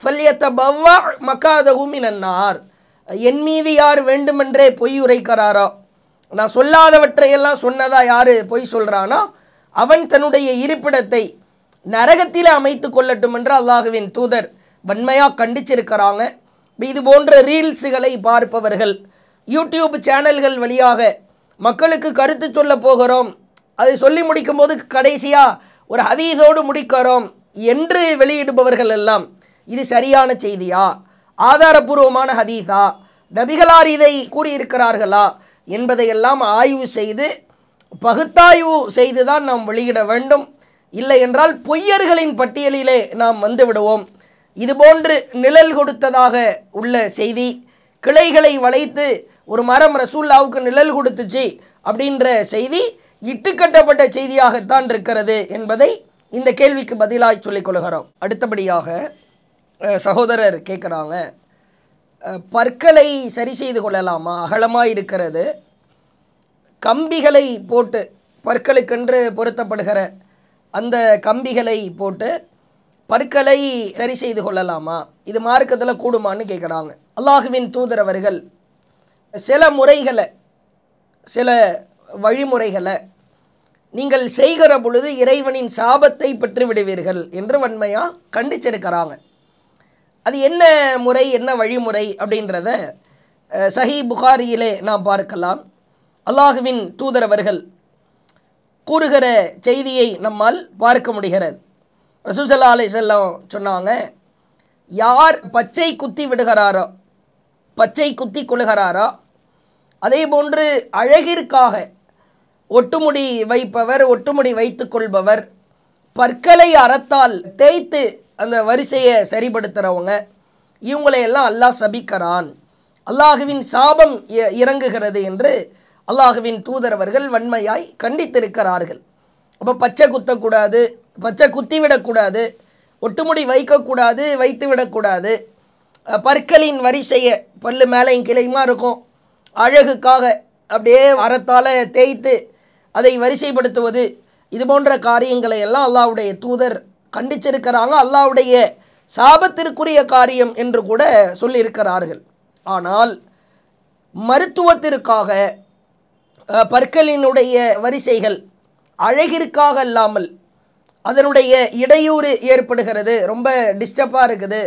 ஃபல்யத்தபவ்வா மகாதஹு மினன் நார். என் மீது யார் வேண்டுமென்றே பொய் உரைக்கிறாரோ, நான் சொல்லாதவற்றையெல்லாம் சொன்னதா யார் பொய் சொல்கிறானோ அவன் தன்னுடைய இருப்பிடத்தை நரகத்தில் அமைத்து கொள்ளட்டும் என்று அல்லாஹுவின் தூதர் வன்மையாக கண்டிச்சிருக்கிறாங்க. இது போன்ற ரீல்ஸுகளை பார்ப்பவர்கள், யூடியூப் சேனல்கள் வழியாக மக்களுக்கு கருத்து சொல்ல போகிறோம், அதை சொல்லி முடிக்கும் போது கடைசியாக ஒரு ஹதீஸோடு முடிக்கிறோம் என்று வெளியிடுபவர்கள் எல்லாம் இது சரியான செய்தியா, ஆதாரபூர்வமான ஹதீஸா, நபிகளார் இதை கூறியிருக்கிறார்களா என்பதையெல்லாம் ஆய்வு செய்து பகுத்தாய்வு செய்து தான் நாம் வெளியிட வேண்டும். இல்லை என்றால் பொய்யர்களின் பட்டியலிலே நாம் வந்து விடுவோம். இதுபோன்று நிழல் கொடுத்ததாக உள்ள செய்தி, கிளைகளை வளைத்து ஒரு மரம் ரசூல்லாவுக்கு நிழல் கொடுத்துச்சு அப்படின்ற செய்தி இட்டுக்கட்டப்பட்ட செய்தியாகத்தான் இருக்கிறது என்பதை இந்த கேள்விக்கு பதிலாக சொல்லிக் கொள்கிறோம். அடுத்தபடியாக சகோதரர் கேட்குறாங்க, பற்களை சரி செய்து கொள்ளலாமா? அகலமாக இருக்கிறது, கம்பிகளை போட்டு பற்களுக்கென்று பொருத்தப்படுகிற அந்த கம்பிகளை போட்டு பற்களை சரி செய்து கொள்ளலாமா? இது மார்க்கத்தில் கூடுமான்னு கேட்குறாங்க. அல்லாஹுவின் தூதர் அவர்கள் சில முறைகளை, சில வழிமுறைகளை நீங்கள் செய்கிற பொழுது இறைவனின் சாபத்தை பெற்று விடுவீர்கள் என்று வன்மையாக கண்டிச்சிருக்கிறாங்க. அது என்ன முறை, என்ன வழிமுறை அப்படின்றத சஹீ புகாரியிலே நாம் பார்க்கலாம். அல்லாஹுவின் தூதர் அவர்கள் கூறுகிற செய்தியை நம்மால் பார்க்க முடிகிறது. ரசூல் ஸல்லல்லாஹு அலைஹி வஸல்லம் சொன்னாங்க, யார் பச்சை குத்தி விடுகிறாரோ, பச்சை குத்தி கொள்கிறாரோ, அதே போன்று அழகிற்காக ஒட்டுமுடி வைப்பவர், ஒட்டுமுடி வைத்து கொள்பவர், பற்களை அறத்தால் தேய்த்து அந்த வரிசையை சரிப்படுத்துகிறவங்க, இவங்களையெல்லாம் அல்லாஹ் சபிக்கிறான், அல்லாஹுவின் சாபம் இறங்குகிறது என்று அல்லாஹுவின் தூதரவர்கள் வன்மையாய் கண்டித்திருக்கிறார்கள். அப்போ பச்சை குத்தக்கூடாது, பச்சை குத்தி விடக்கூடாது, ஒட்டுமுடி வைக்கக்கூடாது, வைத்து விடக்கூடாது, பற்களின் வரிசையை பல்லு மேலையும் கிளையுமா இருக்கும், அழகுக்காக அப்படியே அறத்தால் தேய்த்து அதை வரிசைப்படுத்துவது, இது போன்ற காரியங்களை எல்லாம் அல்லாஹ்வுடைய தூதர் கண்டிச்சிருக்கிறாங்க. அல்லாஹ்வுடைய சாபத்திற்குரிய காரியம் என்று கூட சொல்லியிருக்கிறார்கள். ஆனால் மருத்துவத்திற்காக பற்களினுடைய வரிசைகள் அழகிற்காக இல்லாமல் அதனுடைய இடையூறு ஏற்படுகிறது, ரொம்ப டிஸ்டர்பாக இருக்குது,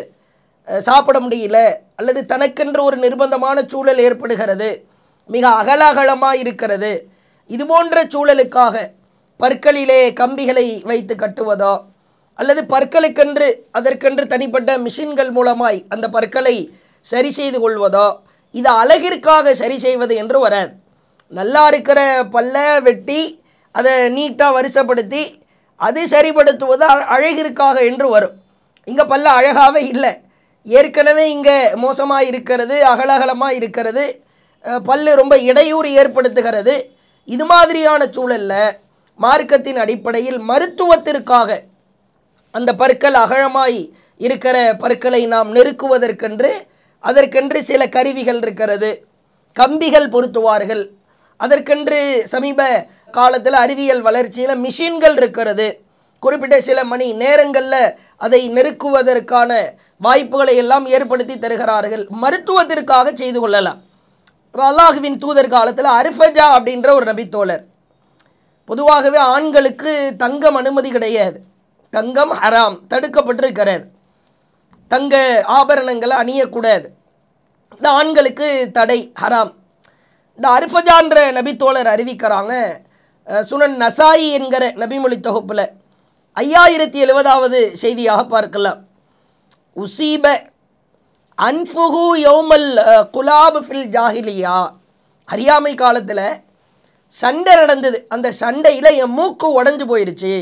சாப்பிட முடியல, அல்லது தனக்கென்று ஒரு நிர்பந்தமான சூழல் ஏற்படுகிறது, மிக அகலகலமாக இருக்கிறது, இது போன்ற சூழலுக்காக பற்களிலே கம்பிகளை வைத்து கட்டுவதோ, அல்லது பற்களுக்கென்று அதற்கென்று தனிப்பட்ட மிஷின்கள் மூலமாய் அந்த பற்களை சரி செய்து கொள்வதோ, இது அழகிற்காக சரி செய்வது என்று வராது. நல்லா இருக்கிற பல்ல வெட்டி அதை நீட்டாக வரிசைப்படுத்தி அது சரிப்படுத்துவது அழகிற்காக என்று வரும். இங்கே பல்ல அழகாகவே இல்லை, ஏற்கனவே இங்கே மோசமாக இருக்கிறது, அகலகலமாக இருக்கிறது, பல்லு ரொம்ப இடையூறு ஏற்படுத்துகிறது. இது மாதிரியான சூழலில் மார்க்கத்தின் அடிப்படையில் மருத்துவத்திற்காக அந்த பற்கள் அகலமாய் இருக்கிற பற்களை நாம் நெருக்குவதற்கென்று அதற்கென்று சில கருவிகள் இருக்கிறது, கம்பிகள் பொருத்துவார்கள், அதற்கென்று சமீப காலத்தில் அறிவியல் வளர்ச்சியில் மிஷின்கள் இருக்கிறது, குறிப்பிட்ட சில மணி நேரங்களில் அதை நெருக்குவதற்கான வாய்ப்புகளை எல்லாம் ஏற்படுத்தி தருகிறார்கள். மருத்துவத்திற்காக செய்து கொள்ளலாம். அல்லாஹுவின் தூதர் காலத்தில் அர்ஃபஜா அப்படின்ற ஒரு நபித்தோழர், பொதுவாகவே ஆண்களுக்கு தங்கம் அனுமதி கிடையாது, தங்கம் ஹராம், தடுக்கப்பட்டிருக்கிறது, தங்க ஆபரணங்களை அணியக்கூடாது, இந்த ஆண்களுக்கு தடை, ஹராம். இந்த அர்ஃபஜான்ற நபித்தோழர் அறிவிக்கிறாங்க, சுனன் நசாயி என்கிற நபிமொழி தொகுப்பில் 5070வது செய்தியாக பார்க்கலாம். உசீப அன்ஃபுஹு யௌமல் குலாப் ஃபில் ஜாஹிலியா, அறியாமை காலத்தில் சண்டை நடந்தது, அந்த சண்டையில் என் மூக்கு உடஞ்சி போயிடுச்சு,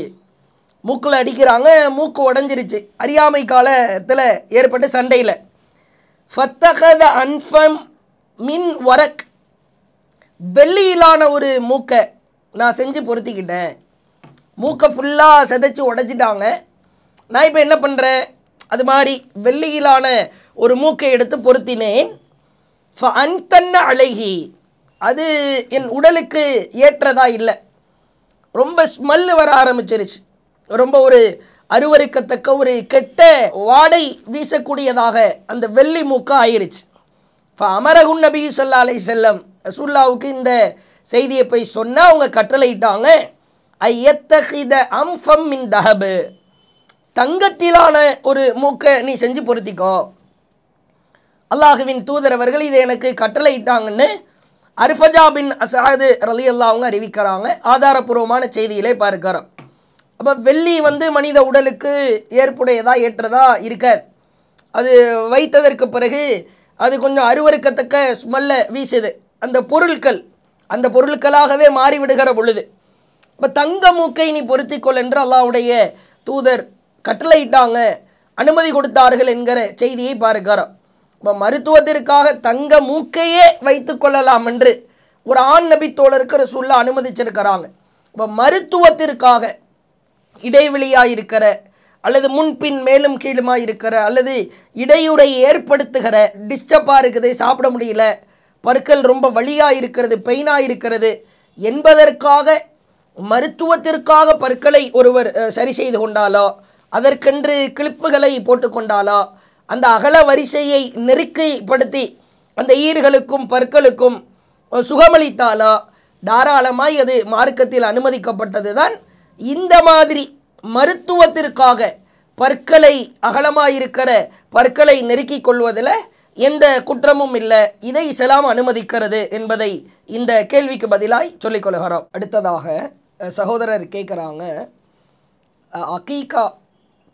மூக்கில் அடிக்கிறாங்க, மூக்கு உடஞ்சிருச்சு, அறியாமை காலத்தில் ஏற்பட்ட சண்டையில். ஃபத்தகத அன்ஃபம் மின் வரக், வெள்ளியிலான ஒரு மூக்கை நான் செஞ்சு பொருத்திக்கிட்டேன், மூக்கை ஃபுல்லாக செதைச்சி உடைச்சிட்டாங்க, நான் இப்போ என்ன பண்ணுறேன், அது மாதிரி வெள்ளியிலான ஒரு மூக்கை எடுத்து பொருத்தினேன். ஃபஅன்தன்ன அலைஹி, அது என் உடலுக்கு ஏற்றதா இல்லை, ரொம்ப ஸ்மெல்லு வர ஆரம்பிச்சிருச்சு, ரொம்ப ஒரு அருவருக்கத்தக்க ஒரு கெட்ட வாடை வீசக்கூடியதாக அந்த வெள்ளி மூக்கு ஆயிருச்சு. அமரகுன் நபி ஸல்லல்லாஹு அலைஹி வஸல்லம் ரசூலுல்லாஹ்வுக்கு இந்த செய்தியை போய் சொன்னால் அவங்க கட்டளையிட்டாங்க, ஐயத்தஹித அம்ஃபம் மின் தஹப், தங்கத்திலான ஒரு மூக்கை நீ செஞ்சு பொருத்திக்கோ. அல்லாஹுவின் தூதர் அவர்கள் இதை எனக்கு கட்டளையிட்டாங்கன்னு அர்ஃபஜா பின் அஸாது ரலியல்லாஹு அவங்க அறிவிக்கிறாங்க. ஆதாரபூர்வமான செய்தியிலே பார்க்கிறோம். அப்போ வெள்ளி மனித உடலுக்கு ஏற்புடையதா ஏற்றதா இருக்காது. அது வைத்ததற்கு பிறகு அது கொஞ்சம் அருவருக்கத்தக்க ஸ்மெல்ல வீசுது. அந்த பொருட்களாகவே மாறிவிடுகிற பொழுது இப்போ தங்க மூக்கை நீ பொருத்திக்கொள் என்று அல்லாஹ்வுடைய தூதர் கட்டளையிட்டாங்க, அனுமதி கொடுத்தார்கள் என்கிற செய்தியை பார்க்கிறோம். இப்போ மருத்துவத்திற்காக தங்க மூக்கையே வைத்து கொள்ளலாம் என்று ஒரு ஆண் நபி தோழருக்கு ரசூலுல்லாஹ் அனுமதிச்சிருக்கிறாங்க. இப்போ மருத்துவத்திற்காக இடைவெளியாக இருக்கிற அல்லது முன்பின் மேலும் கீழுமாக இருக்கிற அல்லது இடையூறை ஏற்படுத்துகிற டிஸ்டர்பாக இருக்குது, சாப்பிட முடியல, பற்கள் ரொம்ப வலியாக இருக்கிறது, பெயினாக இருக்கிறது என்பதற்காக மருத்துவத்திற்காக பற்களை ஒருவர் சரி செய்து கொண்டாலோ, அதற்கென்று கிளிப்புகளை போட்டுக்கொண்டாலோ, அந்த அகல வரிசையை நெருக்கிப்படுத்தி அந்த ஈர்களுக்கும் பற்களுக்கும் சுகமளித்தாலோ தாராளமாய் அது மார்க்கத்தில் அனுமதிக்கப்பட்டது தான். இந்த மாதிரி மருத்துவத்திற்காக பற்களை அகலமாயிருக்கிற பற்களை நெருக்கிக் கொள்வதில் எந்த குற்றமும் இல்லை. இதை இஸ்லாம் அனுமதிக்கிறது என்பதை இந்த கேள்விக்கு பதிலாய் சொல்லிக்கொள்கிறோம். அடுத்ததாக சகோதரர் கேட்குறாங்க, அகீகா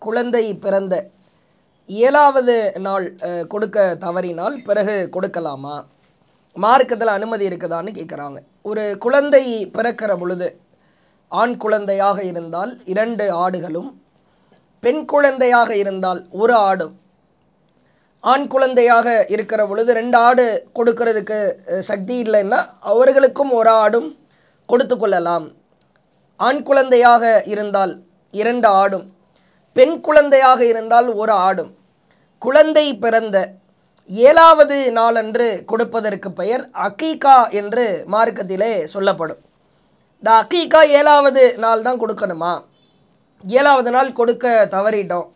குழந்தை பிறந்த 7வது நாள் கொடுக்க தவறினால் பிறகு கொடுக்கலாமா, மார்க்கத்தில் அனுமதி இருக்குதான்னு கேட்குறாங்க. ஒரு குழந்தை பிறக்கிற பொழுது ஆண் குழந்தையாக இருந்தால் 2 ஆடுகளும், பெண் குழந்தையாக இருந்தால் 1 ஆடும், ஆண் குழந்தையாக இருக்கிற பொழுது 2 ஆடு கொடுக்கறதுக்கு சக்தி இல்லைன்னா அவர்களுக்கும் 1 ஆடும் கொடுத்து கொள்ளலாம். ஆண் குழந்தையாக இருந்தால் 2 ஆடும், பெண் குழந்தையாக இருந்தால் 1 ஆடும். குழந்தை பிறந்த 7வது நாளன்று கொடுப்பதற்கு பெயர் அகீகா என்று மார்க்கத்திலே சொல்லப்படும். இந்த அகீகா 7வது நாள் தான் கொடுக்கணுமா, 7வது நாள் கொடுக்க தவறிட்டோம்,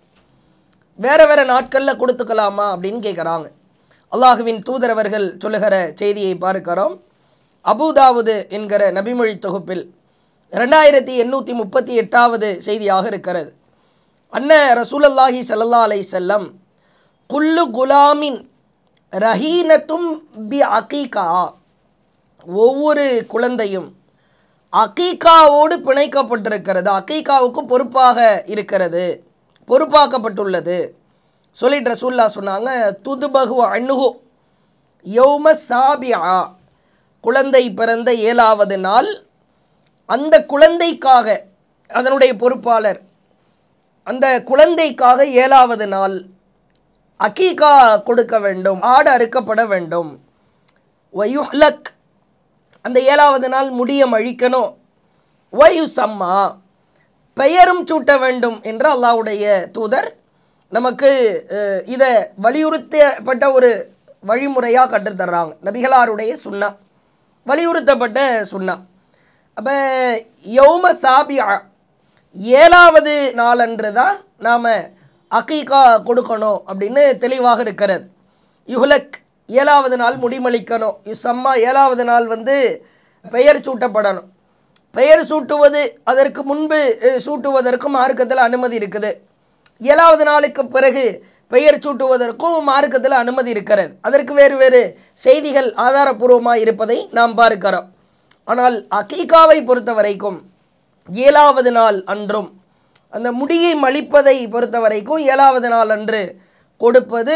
வேறு நாட்களில் கொடுத்துக்கலாமா அப்படின்னு கேட்குறாங்க. அல்லாஹுவின் தூதர் அவர்கள் சொல்லுகிற செய்தியை பார்க்கிறோம். அபூதாவுது என்கிற நபிமொழி தொகுப்பில் 2838வது செய்தியாக இருக்கிறது. அன்ன ரசூலுல்லாஹி ஸல்லல்லாஹு அலைஹி வஸல்லம் குல்லு குலாமின் ரஹீனத்தும் பி அகீகா, ஒவ்வொரு குழந்தையும் அகீகாவோடு பிணைக்கப்பட்டிருக்கிறது, அகீகாவுக்கு பொறுப்பாக இருக்கிறது, பொறுப்பாக்கப்பட்டுள்ளது சொல்லிட்டு ரசூலுல்லாஹ் சொன்னாங்க. துதுபஹு அன்ஹு யௌம சாபிஆ, குழந்தை பிறந்த 7வது நாள் அந்த குழந்தைக்காக அதனுடைய பொறுப்பாளர் அந்த குழந்தைக்காக 7வது நாள் அகீகா கொடுக்க வேண்டும், ஆடு அறுக்கப்பட வேண்டும். வயுஹ்லக், அந்த 7வது நாள் முடியம் அழிக்கணும். வயுசம்மா, பெயரும் சூட்ட வேண்டும் என்று அல்லாஹ்வுடைய தூதர் நமக்கு இதை வலியுறுத்தப்பட்ட ஒரு வழிமுறையாக கற்றுத்தர்றாங்க. நபிகளாருடைய சுன்னா, வலியுறுத்தப்பட்ட சுன்னா. அப்போ யௌம சாபிஆ 7வது நாளன்று தான் நாம் அகீகா கொடுக்கணும் அப்படின்னு தெளிவாக இருக்கிறது. யுஹ்லக் 7வது நாள் முடிமளிக்கணும். யுசம்மா 7வது நாள் பெயர் சூட்டப்படணும். பெயர் சூட்டுவது அதற்கு முன்பு சூட்டுவதற்கும் மார்க்கத்தில் அனுமதி இருக்குது. 7வது நாளுக்கு பிறகு பெயர் சூட்டுவதற்கும் மார்க்கத்தில் அனுமதி இருக்கிறது. அதற்கு வேறு செய்திகள் ஆதாரபூர்வமாக இருப்பதை நாம் பார்க்கிறோம். ஆனால் அகீகாவை பொறுத்த வரைக்கும் 7வது நாள் அன்றும் அந்த முடியை மலிப்பதை பொறுத்த வரைக்கும் 7வது நாள் அன்று கொடுப்பது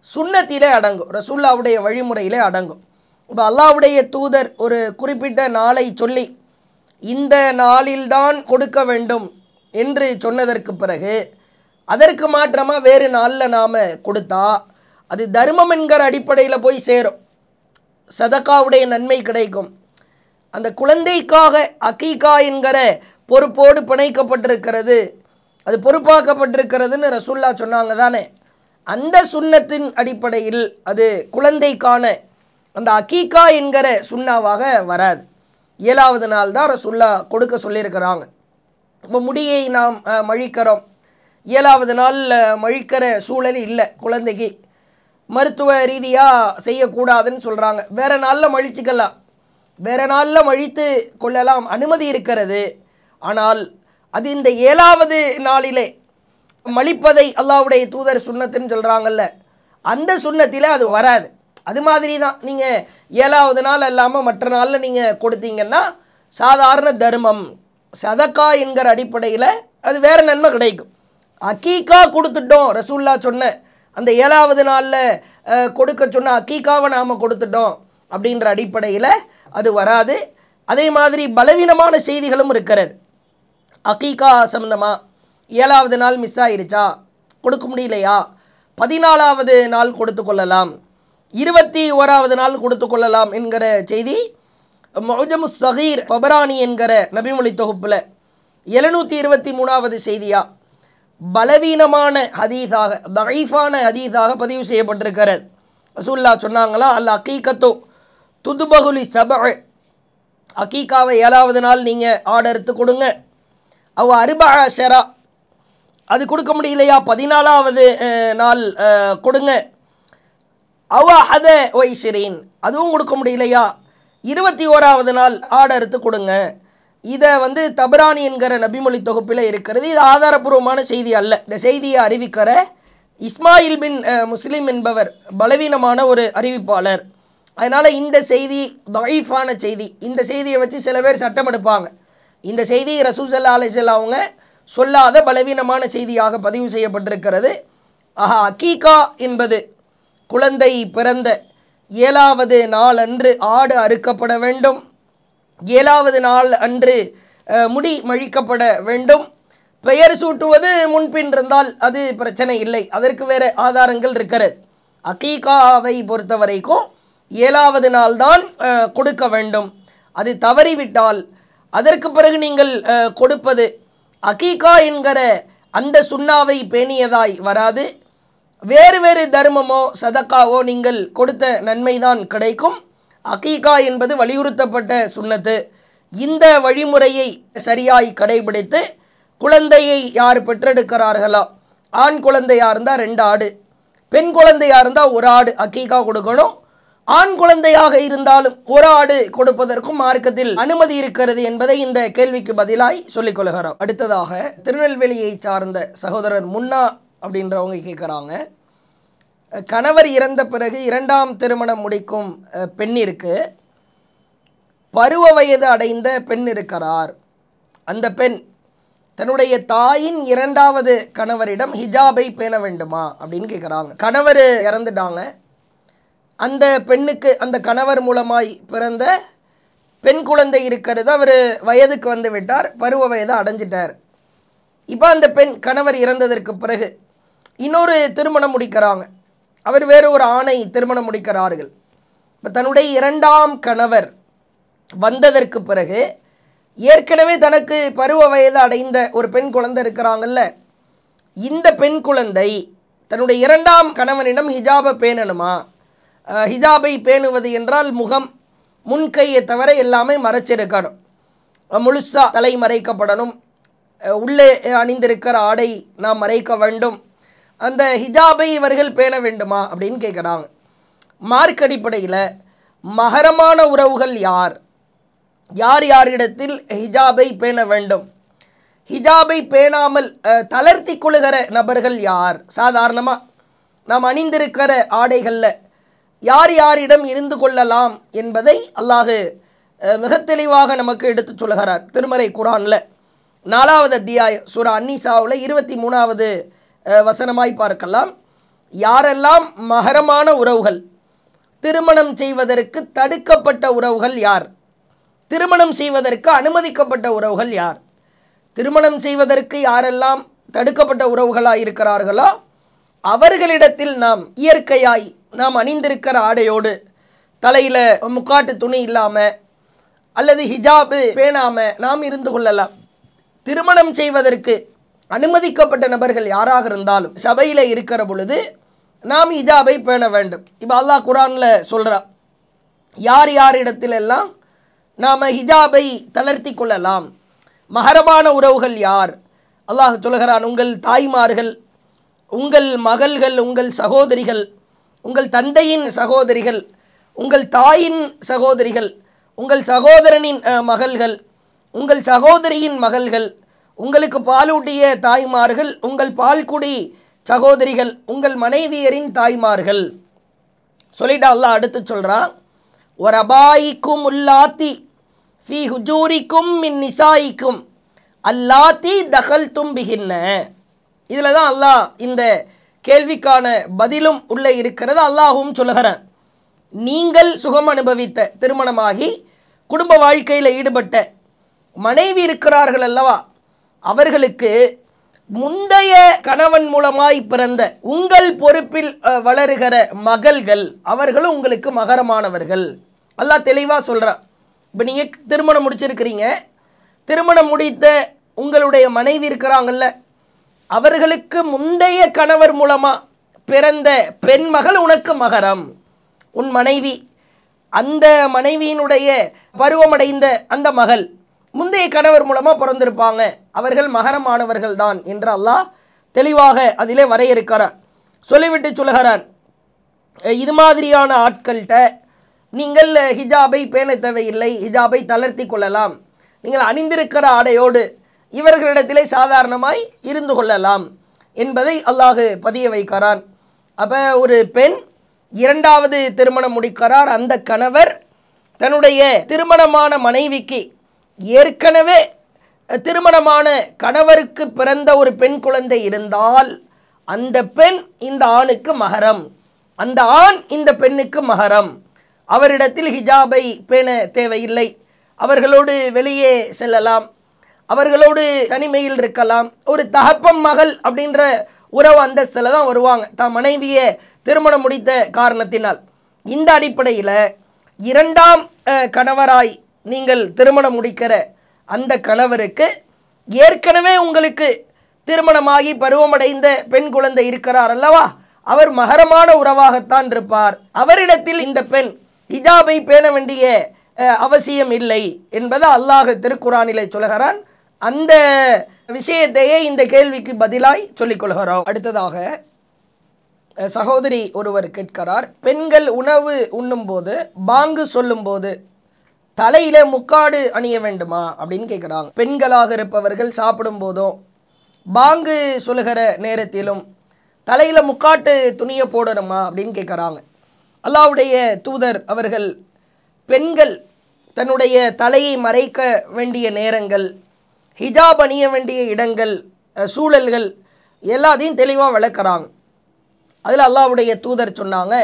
சுன்னத்திலே அடங்கும், ரசூலுல்லாஹ்வுடைய வழிமுறையிலே அடங்கும். இப்போ அல்லாஹ்வுடைய தூதர் ஒரு குறிப்பிட்ட நாளை சொல்லி இந்த நாளில்தான் கொடுக்க வேண்டும் என்று சொன்னதற்கு பிறகு அதற்கு மாற்றமாக வேறு நாளில் நாம் கொடுத்தா அது தர்மம் என்கிற அடிப்படையில் போய் சேரும், சதகாவுடைய நன்மை கிடைக்கும். அந்த குழந்தைக்காக அகீகா என்கிற பொறுப்போடு பிணைக்கப்பட்டிருக்கிறது, அது பொறுப்பாக்கப்பட்டிருக்கிறதுன்னு ரசூலுல்லாஹ் சொன்னாங்க தானே. அந்த சுன்னத்தின் அடிப்படையில் அது குழந்தைக்கான அந்த அகீகா என்கிற சுன்னாவாக வராது. 7வது நாள் தான் ரசூலுல்லாஹ் கொடுக்க சொல்லியிருக்கிறாங்க. இப்போ முடியை நாம் மழிக்கிறோம், 7வது நாள் மழிக்கிற சூழல் இல்லை குழந்தைக்கு, மருத்துவ ரீதியாக செய்யக்கூடாதுன்னு சொல்கிறாங்க. வேறு நாளில் மழிச்சிக்கலாம், வேறு நாளில் மழித்து கொள்ளலாம், அனுமதி இருக்கிறது. ஆனால் அது இந்த 7வது நாளிலே மலிப்பதை அல்லாஹ்வுடைய தூதர் சுன்னத்துன்னு சொல்கிறாங்கல்ல, அந்த சுன்னத்தில் அது வராது. அது மாதிரி தான் நீங்கள் 7வது நாள் இல்லாமல் மற்ற நாளில் நீங்கள் கொடுத்தீங்கன்னா சாதாரண தர்மம் சதக்கா என்கிற அடிப்படையில் அது வேறு நன்மை கிடைக்கும். அக்கீக்கா கொடுத்துட்டோம், ரசூல்லா சொன்ன அந்த 7வது நாளில் கொடுக்க சொன்ன அக்கீக்காவை நாம் கொடுத்துட்டோம் அப்படின்ற அடிப்படையில் அது வராது. அதே மாதிரி பலவீனமான செய்திகளும் இருக்கிறது. அக்கீக்கா சம்பந்தமாக 7வது நாள் மிஸ் ஆயிருச்சா, கொடுக்க முடியலையா, 14வது நாள் கொடுத்து கொள்ளலாம், 21வது நாள் கொடுத்து கொள்ளலாம் என்கிற செய்தி முஅஜமுஸ் ஸகீர் தபரானி என்கிற நபிமொழி தொகுப்பில் 723வது செய்தியாக பலவீனமான ஹதீஸாக தஈஃபான ஹதீஸாக பதிவு செய்யப்பட்டிருக்கிறது. ரசூலுல்லாஹ் சொன்னாங்களா, அல் அகீகத்து துதுபகுலி சபஅ, அகீகாவை 7வது நாள் நீங்கள் ஆர்டர்த்து கொடுங்க. அவ அர்பஅஷரா, அது கொடுக்க முடியலையா 14வது நாள் கொடுங்க. அவ ஹத வைஷரீன், அதுவும் கொடுக்க முடியலையா 21வது நாள் ஆர்டர்த்து கொடுங்க. இதை தபரானி என்கிற நபிமொழி தொகுப்பில் இருக்கிறது. இது ஆதாரபூர்வமான செய்தி அல்ல. இந்த செய்தியை அறிவிக்கிற இஸ்மாயில் பின் முஸ்லிம் என்பவர் பலவீனமான ஒரு அறிவிப்பாளர். அதனால் இந்த செய்தி தஈஃபான செய்தி. இந்த செய்தியை வச்சு சில பேர் சட்டம் எடுப்பாங்க. இந்த செய்தி ரசூல் ஸல்லல்லாஹு அலைஹி வஸல்லம் அவங்க சொல்லாத பலவீனமான செய்தியாக பதிவு செய்யப்பட்டிருக்கிறது. அகீகா என்பது குழந்தை பிறந்த 7வது நாள் அன்று ஆடு அறுக்கப்பட வேண்டும், 7வது நாள் அன்று முடி மழிக்கப்பட வேண்டும். பெயர் சூட்டுவது முன்பின் இருந்தால் அது பிரச்சனை இல்லை, அதற்கு வேறு ஆதாரங்கள் இருக்கிறது. அகீகாவை பொறுத்த வரைக்கும் 7வது நாள் தான் கொடுக்க வேண்டும். அது தவறிவிட்டால் அதற்கு பிறகு நீங்கள் கொடுப்பது அகீகா என்கிற அந்த சுன்னாவை பேணியதாய் வராது. வேறு வேறு தர்மமோ சதக்காவோ நீங்கள் கொடுத்த நன்மைதான் கிடைக்கும். அகீகா என்பது வலியுறுத்தப்பட்ட சுன்னத்து. இந்த வழிமுறையை சரியாய் கடைபிடித்து குழந்தையை யார் பெற்றெடுக்கிறார்களோ, ஆண் குழந்தையாக இருந்தால் 2 ஆடு, பெண் குழந்தையாக இருந்தால் 1 ஆடு அகீகா கொடுக்கணும். ஆண் குழந்தையாக இருந்தாலும் 1 ஆடு கொடுப்பதற்கும் மார்க்கத்தில் அனுமதி இருக்கிறது என்பதை இந்த கேள்விக்கு பதிலாய் சொல்லிக் கொள்கிறோம். அடுத்ததாக திருநெல்வேலியை சார்ந்த சகோதரர் முன்னா அப்படின்றவங்க கேட்குறாங்க, கணவர் இறந்த பிறகு 2ஆம் திருமணம் முடிக்கும் பெண்ணிற்கு பருவ வயது அடைந்த பெண் இருக்கிறார். அந்த பெண் தன்னுடைய தாயின் 2வது கணவரிடம் ஹிஜாபை பேண வேண்டுமா அப்படின்னு கேட்குறாங்க. கணவர் இறந்துட்டாங்க, அந்த பெண்ணுக்கு அந்த கணவர் மூலமாய் பிறந்த பெண் குழந்தை இருக்கிறது. அவர் வயதுக்கு வந்து விட்டார், பருவ வயதை அடைஞ்சிட்டார். இப்போ அந்த பெண் கணவர் இறந்ததற்கு பிறகு இன்னொரு திருமணம் முடிக்கிறாங்க. அவர் வேறு ஒரு ஆணை திருமணம் முடிக்கிறார்கள். இப்போ தன்னுடைய 2ஆம் கணவர் வந்ததற்கு பிறகு ஏற்கனவே தனக்கு பருவ வயது அடைந்த ஒரு பெண் குழந்தை இருக்கிறாங்கல்ல, இந்த பெண் குழந்தை தன்னுடைய 2ஆம் கணவனிடம் ஹிஜாபை பேணணுமா? ஹிஜாபை பேணுவது என்றால் முகம் முன்கையை தவிர எல்லாமே மறைச்சிருக்கணும், முழுசா தலை மறைக்கப்படணும், உள்ளே அணிந்திருக்கிற ஆடை நாம் மறைக்க வேண்டும். அந்த ஹிஜாபை இவர்கள் பேண வேண்டுமா அப்படின்னு கேட்குறாங்க. மார்க் அடிப்படையில் மஹரமான உறவுகள் யார், யார் யாரிடத்தில் ஹிஜாபை பேண வேண்டும், ஹிஜாபை பேணாமல் தளர்த்தி கொள்ளுகிற நபர்கள் யார், சாதாரணமாக நாம் அணிந்திருக்கிற ஆடைகளில் யார் யாரிடம் இருந்து கொள்ளலாம் என்பதை அல்லாஹ் மிக தெளிவாக நமக்கு எடுத்து சொல்கிறார். திருமறை குர்ஆனில் 4வது அத்தியாயம் சூரா அன்னிசாவில் 23வது வசனமாய் பார்க்கலாம். யாரெல்லாம் மஹரமான உறவுகள், திருமணம் செய்வதற்கு தடுக்கப்பட்ட உறவுகள் யார், திருமணம் செய்வதற்கு அனுமதிக்கப்பட்ட உறவுகள் யார், திருமணம் செய்வதற்கு யாரெல்லாம் தடுக்கப்பட்ட உறவுகளாக இருக்கிறார்களோ அவர்களிடத்தில் நாம் இயற்கையாய் நாம் அணிந்திருக்கிற ஆடையோடு தலையில் முக்காட்டு துணி இல்லாமல் அல்லது ஹிஜாபு பேணாமல் நாம் இருந்து கொள்ளலாம். திருமணம் செய்வதற்கு அனுமதிக்கப்பட்ட நபர்கள் யாராக இருந்தாலும் சபையில் இருக்கிற பொழுது நாம் ஹிஜாபை பேண வேண்டும். இப்போ அல்லாஹ் குர்ஆனில் சொல்கிறான், யார் யாரிடத்திலெல்லாம் நாம் ஹிஜாபை தளர்த்தி கொள்ளலாம், மஹரமான உறவுகள் யார். அல்லாஹ் சொல்கிறான், உங்கள் தாய்மார்கள், உங்கள் மகள்கள், உங்கள் சகோதரிகள், உங்கள் தந்தையின் சகோதரிகள், உங்கள் தாயின் சகோதரிகள், உங்கள் சகோதரனின் மகள்கள், உங்கள் சகோதரியின் மகள்கள், உங்களுக்கு பாலூட்டிய தாய்மார்கள், உங்கள் பால்குடி சகோதரிகள், உங்கள் மனைவியரின் தாய்மார்கள் சொல்லிட்டு அல்லாஹ் அடுத்து சொல்கிறான், ஒரு அபாயிக்கும் உல்லாத்தி ஃபி ஹுஜூரிக்கும் மின் நிசாயிக்கும் அல்லாத்தி தகல் தும்பிகின்ன. இதில் தான் அல்லாஹ் இந்த கேள்விக்கான பதிலும் உள்ளே இருக்கிறது. அல்லாஹும் சொல்லுகிறான், நீங்கள் சுகம் அனுபவித்த, திருமணமாகி குடும்ப வாழ்க்கையில் ஈடுபட்ட மனைவி இருக்கிறார்கள் அல்லவா, அவர்களுக்கு முந்தைய கணவன் மூலமாய் பிறந்த உங்கள் பொறுப்பில் வளருகிற மகள்கள் அவர்களும் உங்களுக்கு மகரமானவர்கள். அல்லாஹ் தெளிவாக சொல்கிறான். இப்போ நீங்கள் திருமணம் முடிச்சிருக்கிறீங்க, திருமணம் முடித்த உங்களுடைய மனைவி இருக்கிறாங்கல்ல, அவர்களுக்கு முந்தைய கணவர் மூலமாக பிறந்த பெண் மகள் உனக்கு மகரம். உன் மனைவி, அந்த மனைவியினுடைய பருவமடைந்த அந்த மகள் முந்தைய கணவர் மூலமாக பிறந்திருப்பாங்க, அவர்கள் மகரமானவர்கள் தான் என்று அல்லாஹ் தெளிவாக அதிலே வரையறுக்கிறான். சொல்லிவிட்டு சொல்லுகிறான், இது மாதிரியான ஆட்கள்கிட்ட நீங்கள் ஹிஜாபை பேண தேவையில்லை, ஹிஜாபை தளர்த்தி கொள்ளலாம், நீங்கள் அணிந்திருக்கிற ஆடையோடு இவர்களிடத்திலே சாதாரணமாய் இருந்து கொள்ளலாம் என்பதை அல்லாஹ் பதிய வைக்கிறான். அப்போ ஒரு பெண் இரண்டாவது திருமணம் முடிக்கிறார், அந்த கணவர் தன்னுடைய திருமணமான மனைவிக்கு ஏற்கனவே திருமணமான கணவருக்கு பிறந்த ஒரு பெண் குழந்தை இருந்தால் அந்த பெண் இந்த ஆணுக்கு மகரம், அந்த ஆண் இந்த பெண்ணுக்கு மகரம். அவரிடத்தில் ஹிஜாபை பேண தேவையில்லை, அவர்களோடு வெளியே செல்லலாம், அவர்களோடு தனிமையில் இருக்கலாம். ஒரு தகப்பன் மகள் அப்படின்ற உறவு அந்தஸ்தில் தான் வருவாங்க, தான் மனைவியை திருமணம் முடித்த காரணத்தினால். இந்த அடிப்படையில் இரண்டாம் கணவராய் நீங்கள் திருமணம் முடிக்கிற அந்த கணவருக்கு ஏற்கனவே உங்களுக்கு திருமணமாகி பருவமடைந்த பெண் குழந்தை இருக்கிறார் அல்லவா, அவர் மகரமான உறவாகத்தான் இருப்பார். அவரிடத்தில் இந்த பெண் ஹிஜாபை பேண வேண்டிய அவசியம் இல்லை என்பதை அல்லாஹ் திருக்குரானிலே சொல்கிறான். அந்த விஷயத்தையே இந்த கேள்விக்கு பதிலாய் சொல்லிக் கொள்கிறோம். அடுத்ததாக சகோதரி ஒருவர் கேட்கிறார், பெண்கள் உணவு உண்ணும்போது பாங்கு சொல்லும்போது தலையில முக்காடு அணிய வேண்டுமா அப்படின்னு கேட்குறாங்க. பெண்களாக இருப்பவர்கள் சாப்பிடும் போதும் பாங்கு சொல்லுகிற நேரத்திலும் தலையில் முக்காட்டு துணியை போடணுமா அப்படின்னு கேட்குறாங்க. அல்லாஹ்வுடைய தூதர் அவர்கள் பெண்கள் தன்னுடைய தலையை மறைக்க வேண்டிய நேரங்கள், ஹிஜாப் அணிய வேண்டிய இடங்கள், சூழல்கள் எல்லாத்தையும் தெளிவாக விளக்குறாங்க. அதில் அல்லாஹ்வுடைய தூதர் சொன்னாங்க,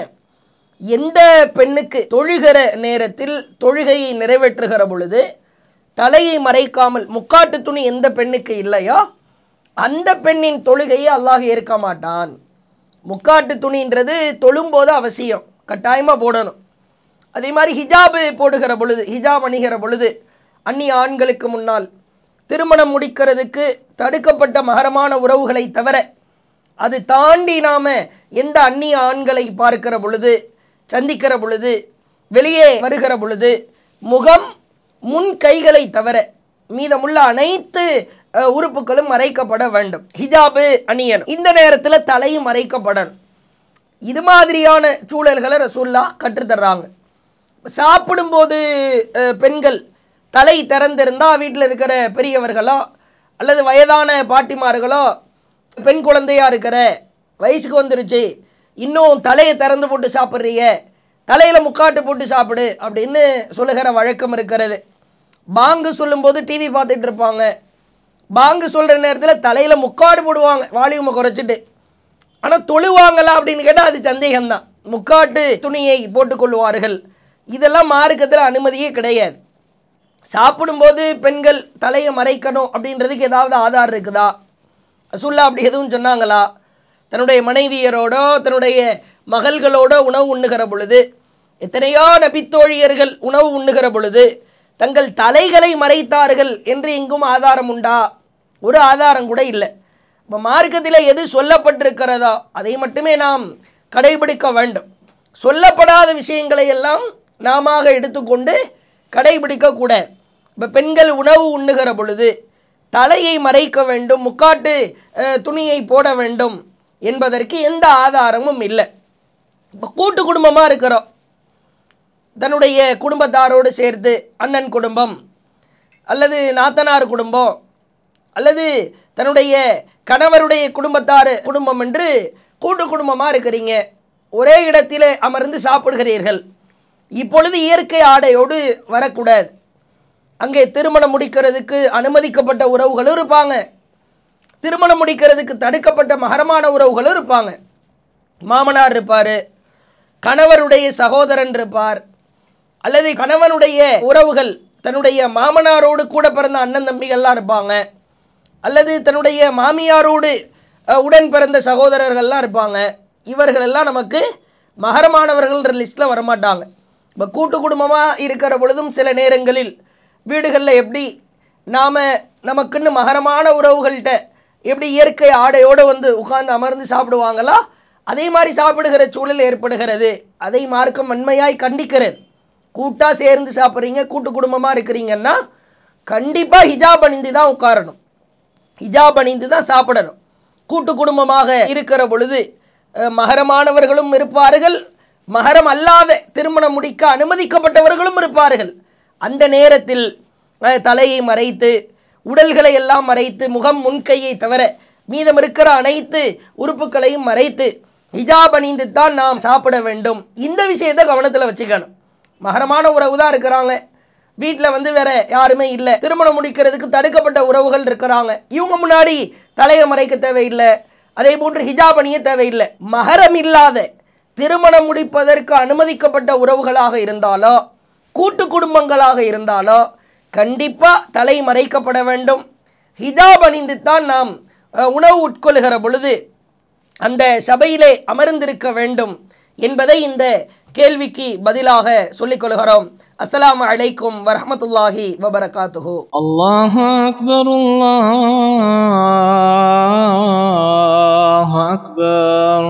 எந்த பெண்ணுக்கு தொழுகிற நேரத்தில் தொழுகையை நிறைவேற்றுகிற பொழுது தலையை மறைக்காமல் முக்காட்டு துணி எந்த பெண்ணுக்கு இல்லையோ அந்த பெண்ணின் தொழுகையை அல்லாஹ் ஏற்க மாட்டான். முக்காட்டு துணின்றது தொழும்போது அவசியம், கட்டாயமாக போடணும். அதே மாதிரி ஹிஜாபு போடுகிற பொழுது, ஹிஜாப் அணிகிற பொழுது அந்நிய ஆண்களுக்கு முன்னால் திருமணம் முடிக்கிறதுக்கு தடுக்கப்பட்ட மகரமான உறவுகளை தவிர அது தாண்டி நாம் எந்த அந்நிய ஆண்களை பார்க்கிற பொழுது, சந்திக்கிற பொழுது, வெளியே வருகிற பொழுது முகம் முன் கைகளை தவிர மீதமுள்ள அனைத்து உறுப்புகளும் மறைக்கப்பட வேண்டும். ஹிஜாபு அணியணும், இந்த நேரத்தில் தலையும் மறைக்கப்படணும். இது மாதிரியான சூழல்களை ரசூலுல்லாஹ் கற்றுத்தர்றாங்க. சாப்பிடும்போது பெண்கள் தலை திறந்திருந்தால் வீட்டில் இருக்கிற பெரியவர்களோ அல்லது வயதான பாட்டிமார்களோ, பெண் குழந்தையாக இருக்கிற வயசுக்கு வந்துருச்சு இன்னும் தலையை திறந்து போட்டு சாப்பிட்றீங்க, தலையில் முக்காட்டு போட்டு சாப்பிடு அப்படின்னு சொல்லுகிற வழக்கம் இருக்கிறது. பாங்கு சொல்லும்போது டிவி பார்த்துட்டு இருப்பாங்க, பாங்கு சொல்கிற நேரத்தில் தலையில் முக்காடு போடுவாங்க வால்யூமை குறைச்சிட்டு. ஆனால் தொழுவாங்களா அப்படின்னு கேட்டால் அது சந்தேகம்தான். முக்காட்டு துணியை போட்டுக்கொள்வார்கள். இதெல்லாம் மார்க்கத்தில் அனுமதியே கிடையாது. சாப்பிடும்போது பெண்கள் தலையை மறைக்கணும் அப்படின்றதுக்கு ஏதாவது ஆதாரம் இருக்குதா? ரசூலுல்லாஹ் அப்படி எதுவும் சொன்னாங்களா? தன்னுடைய மனைவியரோடோ தன்னுடைய மகள்களோடோ உணவு உண்ணுகிற பொழுது, எத்தனையோ நபித்தோழியர்கள் உணவு உண்ணுகிற பொழுது தங்கள் தலைகளை மறைத்தார்கள் என்று எங்கும் ஆதாரம் உண்டா? ஒரு ஆதாரம் கூட இல்லை. இப்போ மார்க்கத்தில் எது சொல்லப்பட்டிருக்கிறதோ அதை மட்டுமே நாம் கடைபிடிக்க வேண்டும். சொல்லப்படாத விஷயங்களை எல்லாம் நாம எடுத்துக்கொண்டு கடைபிடிக்கக்கூடாது. இப்போ பெண்கள் உணவு உண்ணுகிற பொழுது தலையை மறைக்க வேண்டும், முக்காட்டு துணியை போட வேண்டும் என்பதற்கு எந்த ஆதாரமும் இல்லை. இப்போ கூட்டு குடும்பமாக இருக்கிறோம், தன்னுடைய குடும்பத்தாரோடு சேர்த்து அண்ணன் குடும்பம் அல்லது நாத்தனார் குடும்பம் அல்லது தன்னுடைய கணவருடைய குடும்பம் என்று கூட்டு குடும்பமாக இருக்கிறீங்க, ஒரே இடத்திலே அமர்ந்து சாப்பிடுகிறீர்கள். இப்பொழுது இயற்கை ஆடையோடு வரக்கூடாது. அங்கே திருமணம் முடிக்கிறதுக்கு அனுமதிக்கப்பட்ட உறவுகளும் இருப்பாங்க, திருமணம் முடிக்கிறதுக்கு தடுக்கப்பட்ட மகரமான உறவுகளும் இருப்பாங்க. மாமனார் இருப்பார், கணவருடைய சகோதரன் இருப்பார், அல்லது கணவனுடைய உறவுகள் தன்னுடைய மாமனாரோடு கூட பிறந்த அண்ணன் தம்பிகள்லாம் இருப்பாங்க, அல்லது தன்னுடைய மாமியாரோடு உடன் பிறந்த சகோதரர்கள்லாம் இருப்பாங்க. இவர்களெல்லாம் நமக்கு மகரமானவர்கள்ன்ற லிஸ்ட்டில் வரமாட்டாங்க. இப்போ கூட்டு குடும்பமாக இருக்கிற பொழுதும் சில நேரங்களில் வீடுகளில் எப்படி நாம் நமக்குன்னு மகரமான உறவுகள்கிட்ட எப்படி இயற்கை ஆடையோடு வந்து உட்கார்ந்து அமர்ந்து சாப்பிடுவாங்களா, அதே மாதிரி சாப்பிடுகிற சூழல் ஏற்படுகிறது. அதை மார்க்கம் வன்மையாய் கண்டிக்கிறது. கூட்டாக சேர்ந்து சாப்பிட்றீங்க, கூட்டு குடும்பமாக இருக்கிறீங்கன்னா கண்டிப்பாக ஹிஜாப் அணிந்து தான் உட்காரணும், ஹிஜாப் அணிந்து தான் சாப்பிடணும். கூட்டு குடும்பமாக இருக்கிற பொழுது மகரமானவர்களும் இருப்பார்கள், மகரம் அல்லாத திருமணம் முடிக்க அனுமதிக்கப்பட்டவர்களும் இருப்பார்கள். அந்த நேரத்தில் தலையை மறைத்து உடல்களை எல்லாம் மறைத்து முகம் முன்கையை தவிர மீதம் இருக்கிற அனைத்து உறுப்புகளையும் மறைத்து ஹிஜாப் அணிந்து தான் நாம் சாப்பிட வேண்டும். இந்த விஷயத்தை கவனத்தில் வச்சுக்கணும். மகரமான உறவு தான் இருக்கிறாங்க, வீட்டில் வந்து வேற யாருமே இல்லை, திருமணம் முடிக்கிறதுக்கு தடுக்கப்பட்ட உறவுகள் இருக்கிறாங்க, இவங்க முன்னாடி தலையை மறைக்க தேவையில்லை, அதே போன்று ஹிஜாப் அணிய தேவையில்லை. மகரம் இல்லாத திருமணம் முடிப்பதற்கு அனுமதிக்கப்பட்ட உறவுகளாக இருந்தாலோ கூட்டு குடும்பங்களாக இருந்தாலோ கண்டிப்பாக தலை மறைக்கப்பட வேண்டும். ஹிஜாப் அணிந்து தான் நாம் உணவு உட்கொள்கிற பொழுது அந்த சபையிலே அமர்ந்திருக்க வேண்டும் என்பதை இந்த கேள்விக்கு பதிலாக சொல்லிக் கொள்கிறோம். அஸ்ஸலாமு அலைக்கும் வரஹ்மத்துல்லாஹி வபரகாத்துஹு. அல்லாஹு அக்பர், அல்லாஹு அக்பர்.